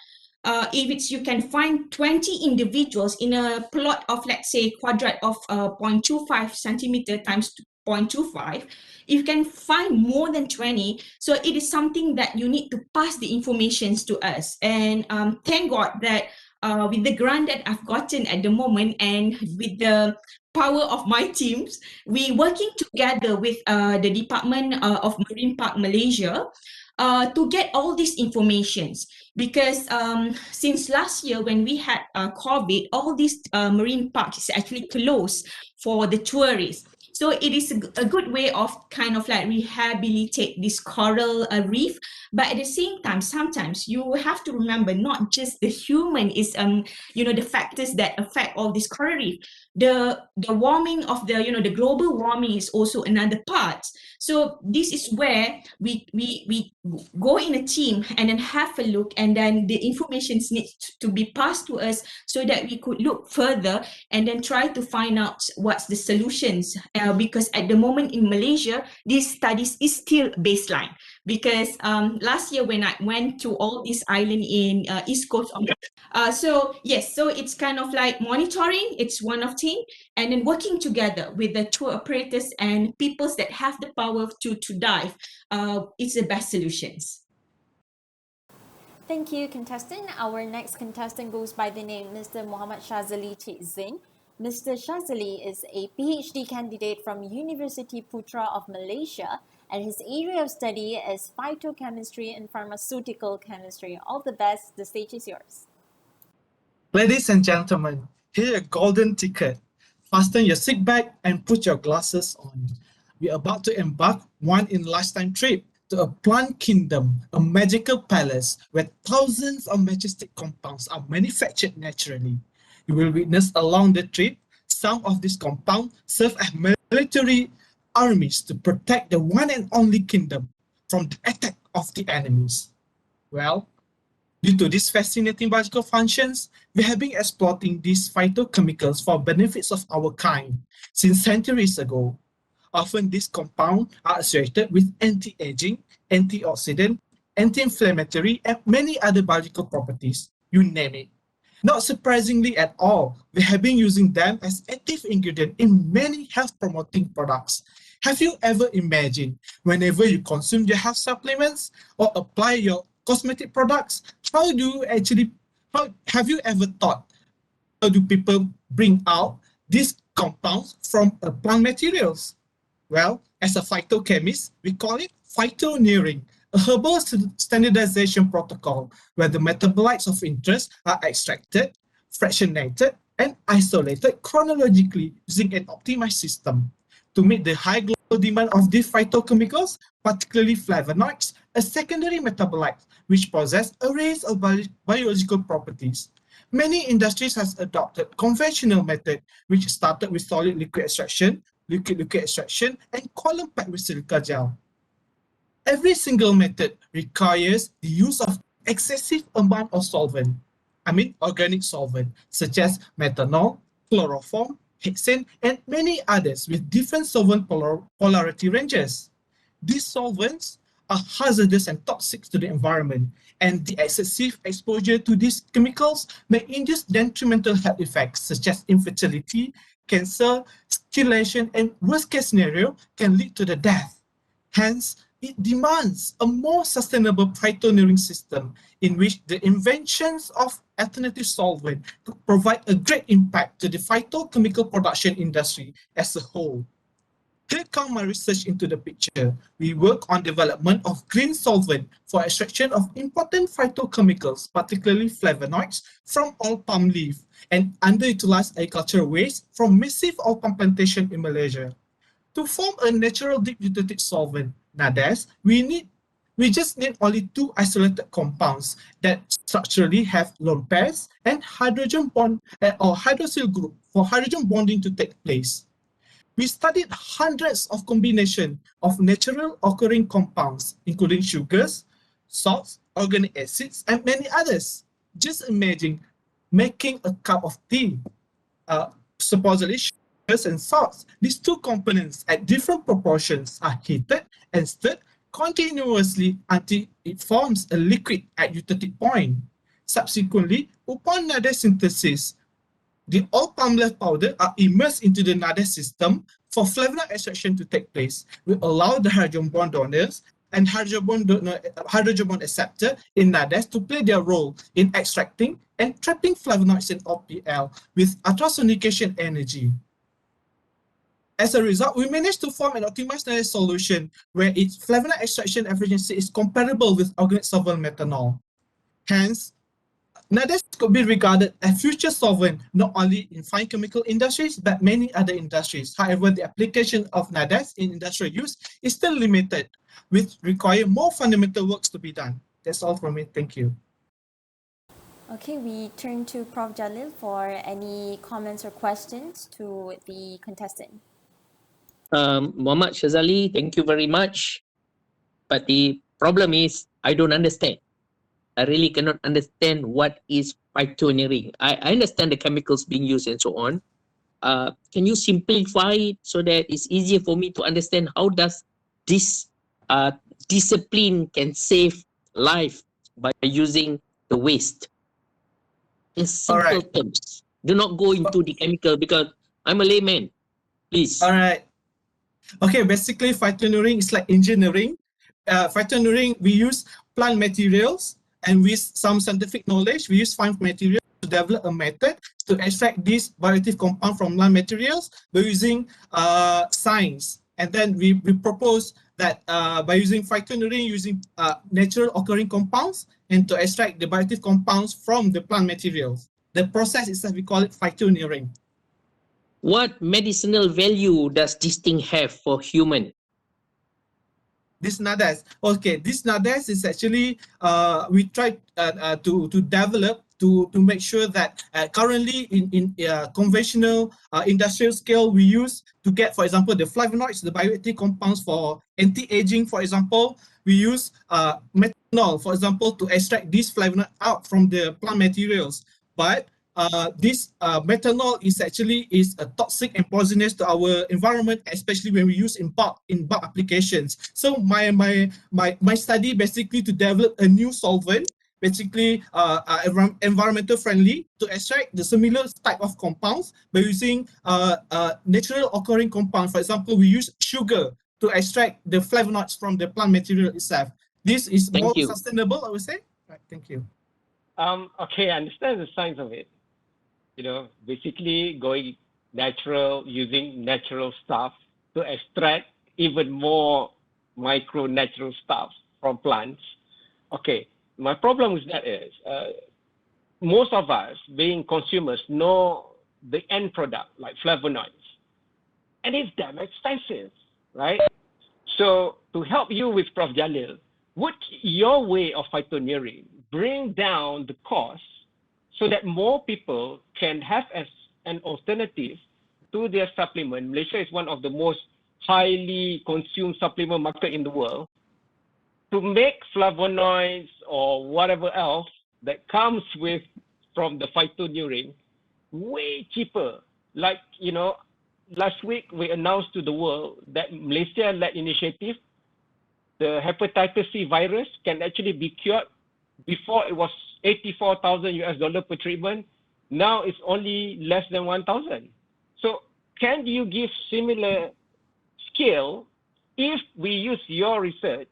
you can find 20 individuals in a plot of, let's say, quadrat of 0.25 centimeter times 0.25, you can find more than 20. So it is something that you need to pass the informations to us. And thank God that with the grant that I've gotten at the moment and with the power of my teams, we working together with the Department of Marine Park Malaysia to get all these informations, because since last year when we had COVID, all these marine parks is actually closed for the tourists. So it is a good way of kind of like rehabilitate this coral reef. But at the same time, sometimes you have to remember not just the human is the factors that affect all this coral reef. The warming of the global warming is also another part. So this is where we go in a team and then have a look, and then the information needs to be passed to us so that we could look further and then try to find out what's the solutions, because at the moment in Malaysia, these studies is still baseline. Because last year when I went to all these islands in east coast of so yes, so it's kind of like monitoring, it's one of team, and then working together with the tour operators and peoples that have the power to dive. It's the best solutions. Thank you, contestant. Our next contestant goes by the name Mr. Muhammad Shazali Cik Zain. Mr. Shazali is a PhD candidate from University Putra of Malaysia, and his area of study is phytochemistry and pharmaceutical chemistry. All the best. The stage is yours. Ladies and gentlemen, here a golden ticket. Fasten your seat back and put your glasses on. We're about to embark one in lifetime trip to a plant kingdom, a magical palace where thousands of majestic compounds are manufactured naturally. You will witness along the trip some of these compounds serve as military armies to protect the one and only kingdom from the attack of the enemies. Well, due to these fascinating biological functions, we have been exploiting these phytochemicals for benefits of our kind since centuries ago. Often these compounds are associated with anti-aging, antioxidant, anti-inflammatory, and many other biological properties, you name it. Not surprisingly at all, we have been using them as active ingredient in many health-promoting products. Have you ever imagined whenever you consume your health supplements or apply your cosmetic products, how have you ever thought, how do people bring out these compounds from plant materials? Well, as a phytochemist, we call it phytoneering, a herbal standardization protocol where the metabolites of interest are extracted, fractionated, and isolated chronologically using an optimized system. To meet the high global demand of these phytochemicals, particularly flavonoids, a secondary metabolite which possess arrays of biological properties. Many industries have adopted conventional method, which started with solid liquid extraction, liquid extraction, and column packed with silica gel. Every single method requires the use of excessive amount of solvent, organic solvent, such as methanol, chloroform, hexane, and many others with different solvent polarity ranges. These solvents are hazardous and toxic to the environment, and the excessive exposure to these chemicals may induce detrimental health effects such as infertility, cancer, stimulation, and worst case scenario can lead to the death. Hence, it demands a more sustainable phytoneering system in which the inventions of alternative solvent could provide a great impact to the phytochemical production industry as a whole. Here comes my research into the picture. We work on development of green solvent for extraction of important phytochemicals, particularly flavonoids, from oil palm leaf and underutilized agricultural waste from massive oil palm plantation in Malaysia. To form a natural deep deuterated solvent, NADES, we just need only two isolated compounds that structurally have lone pairs and hydrogen bond or hydroxyl group for hydrogen bonding to take place. We studied hundreds of combinations of natural occurring compounds, including sugars, salts, organic acids, and many others. Just imagine making a cup of tea, supposedly sugars and salts. These two components at different proportions are heated and stirred continuously until it forms a liquid at eutectic point. Subsequently, upon nade synthesis, the all palm leaf powder are immersed into the nade system for flavonoid extraction to take place. We allow the hydrogen bond donors and hydrogen bond acceptor in nades to play their role in extracting and trapping flavonoids in OPL with ultrasonication energy. As a result, we managed to form an optimized nade solution where its flavonoid extraction efficiency is comparable with organic solvent methanol. Hence, nades could be regarded as future solvent not only in fine chemical industries but many other industries. However, the application of nades in industrial use is still limited, which require more fundamental works to be done. That's all from me. Thank you. Okay, we turn to Prof. Jalil for any comments or questions to the contestant. Muhammad Shazali, thank you very much. But the problem is, I don't understand. I really cannot understand what is phytoengineering. I understand the chemicals being used and so on. Can you simplify it so that it's easier for me to understand how does this discipline can save life by using the waste? In simple terms. Do not go into the chemical because I'm a layman. Please. All right. Okay, basically phytoengineering is like engineering. Phytoengineering, we use plant materials and with some scientific knowledge, we use fine materials to develop a method to extract this bioactive compound from plant materials by using science. And then we propose that by using phytoengineering, using natural occurring compounds and to extract the bioactive compounds from the plant materials. The process itself, we call it phytoengineering. What medicinal value does this thing have for human? This nades. Okay, this nades is actually we try to develop to make sure that currently in conventional industrial scale we use to get, for example, the flavonoids, the bioactive compounds for anti-aging, for example, we use methanol, for example, to extract this flavonoid out from the plant materials. But this methanol is actually a toxic and poisonous to our environment, especially when we use in bulk applications. So my study basically to develop a new solvent, basically environmental friendly, to extract the similar type of compounds by using natural occurring compounds. For example, we use sugar to extract the flavonoids from the plant material itself. This is more sustainable, I would say. Right, thank you. Okay, I understand the science of it. You know, basically going natural, using natural stuff to extract even more micro natural stuff from plants. Okay, my problem with that is most of us being consumers know the end product like flavonoids, and it's damn expensive, right? So to help you with Prof. Jalil, would your way of phytoengineering bring down the cost so that more people can have as an alternative to their supplement? Malaysia is one of the most highly consumed supplement market in the world. To make flavonoids or whatever else that comes with from the phytoengineering way cheaper. Like, you know, last week we announced to the world that Malaysia-led initiative, the hepatitis C virus can actually be cured. Before it was 84,000 US dollar per treatment. Now it's only less than 1,000. So can you give similar scale if we use your research,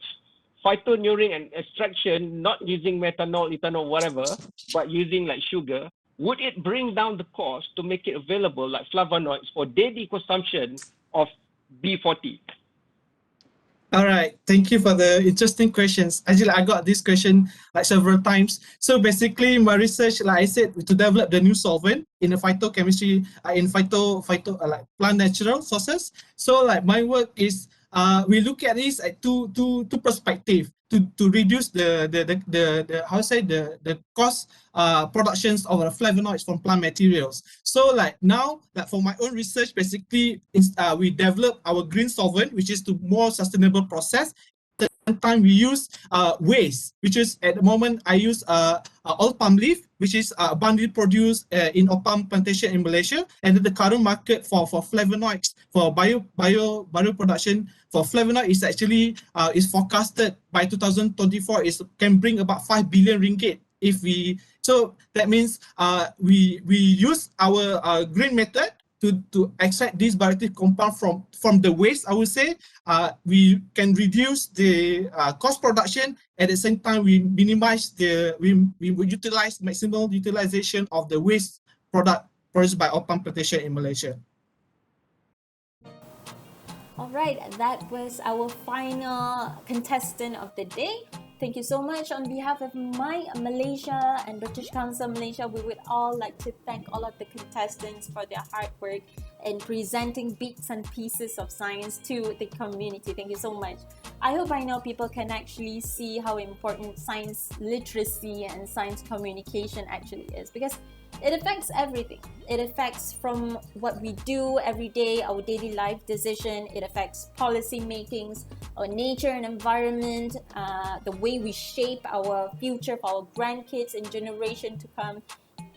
phytoengineering and extraction, not using methanol, ethanol, whatever, but using like sugar, would it bring down the cost to make it available like flavonoids for daily consumption of B40? All right, thank you for the interesting questions. Actually, I got this question like several times. So basically, my research, like I said, to develop the new solvent in the phytochemistry, in like plant natural sources. So like my work is, we look at this at two perspective to reduce the cost productions of the flavonoids from plant materials. So like now, like for my own research, basically we develop our green solvent, which is to more sustainable process. At the same time we use waste, which is at the moment I use all palm leaf, which is abundantly produced in palm plantation in Malaysia, and the current market for flavonoids for bio production for flavonoid is actually is forecasted by 2024 can bring about 5 billion ringgit So that means we use our green method to extract this bioactive compound from the waste. I would say we can reduce the cost production. At the same time, we minimize we would utilize maximal utilization of the waste product produced by our palm plantation in Malaysia. All right, that was our final contestant of the day. Thank you so much. On behalf of my Malaysia and British Council Malaysia, we would all like to thank all of the contestants for their hard work in presenting bits and pieces of science to the community. Thank you so much. I hope by now people can actually see how important science literacy and science communication actually is, because it affects everything. It affects from what we do every day, our daily life decision. It affects policy makings, our nature and environment, the way we shape our future for our grandkids and generation to come.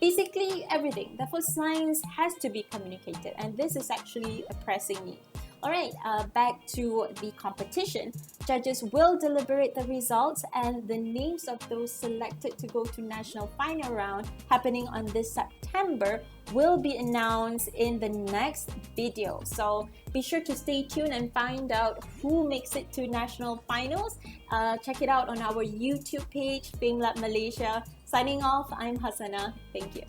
Basically everything. Therefore, science has to be communicated, and this is actually a pressing need. Alright, back to the competition. Judges will deliberate the results, and the names of those selected to go to national final round happening on this September will be announced in the next video. So be sure to stay tuned and find out who makes it to national finals. Check it out on our YouTube page, FameLab Malaysia. Signing off, I'm Hasana. Thank you.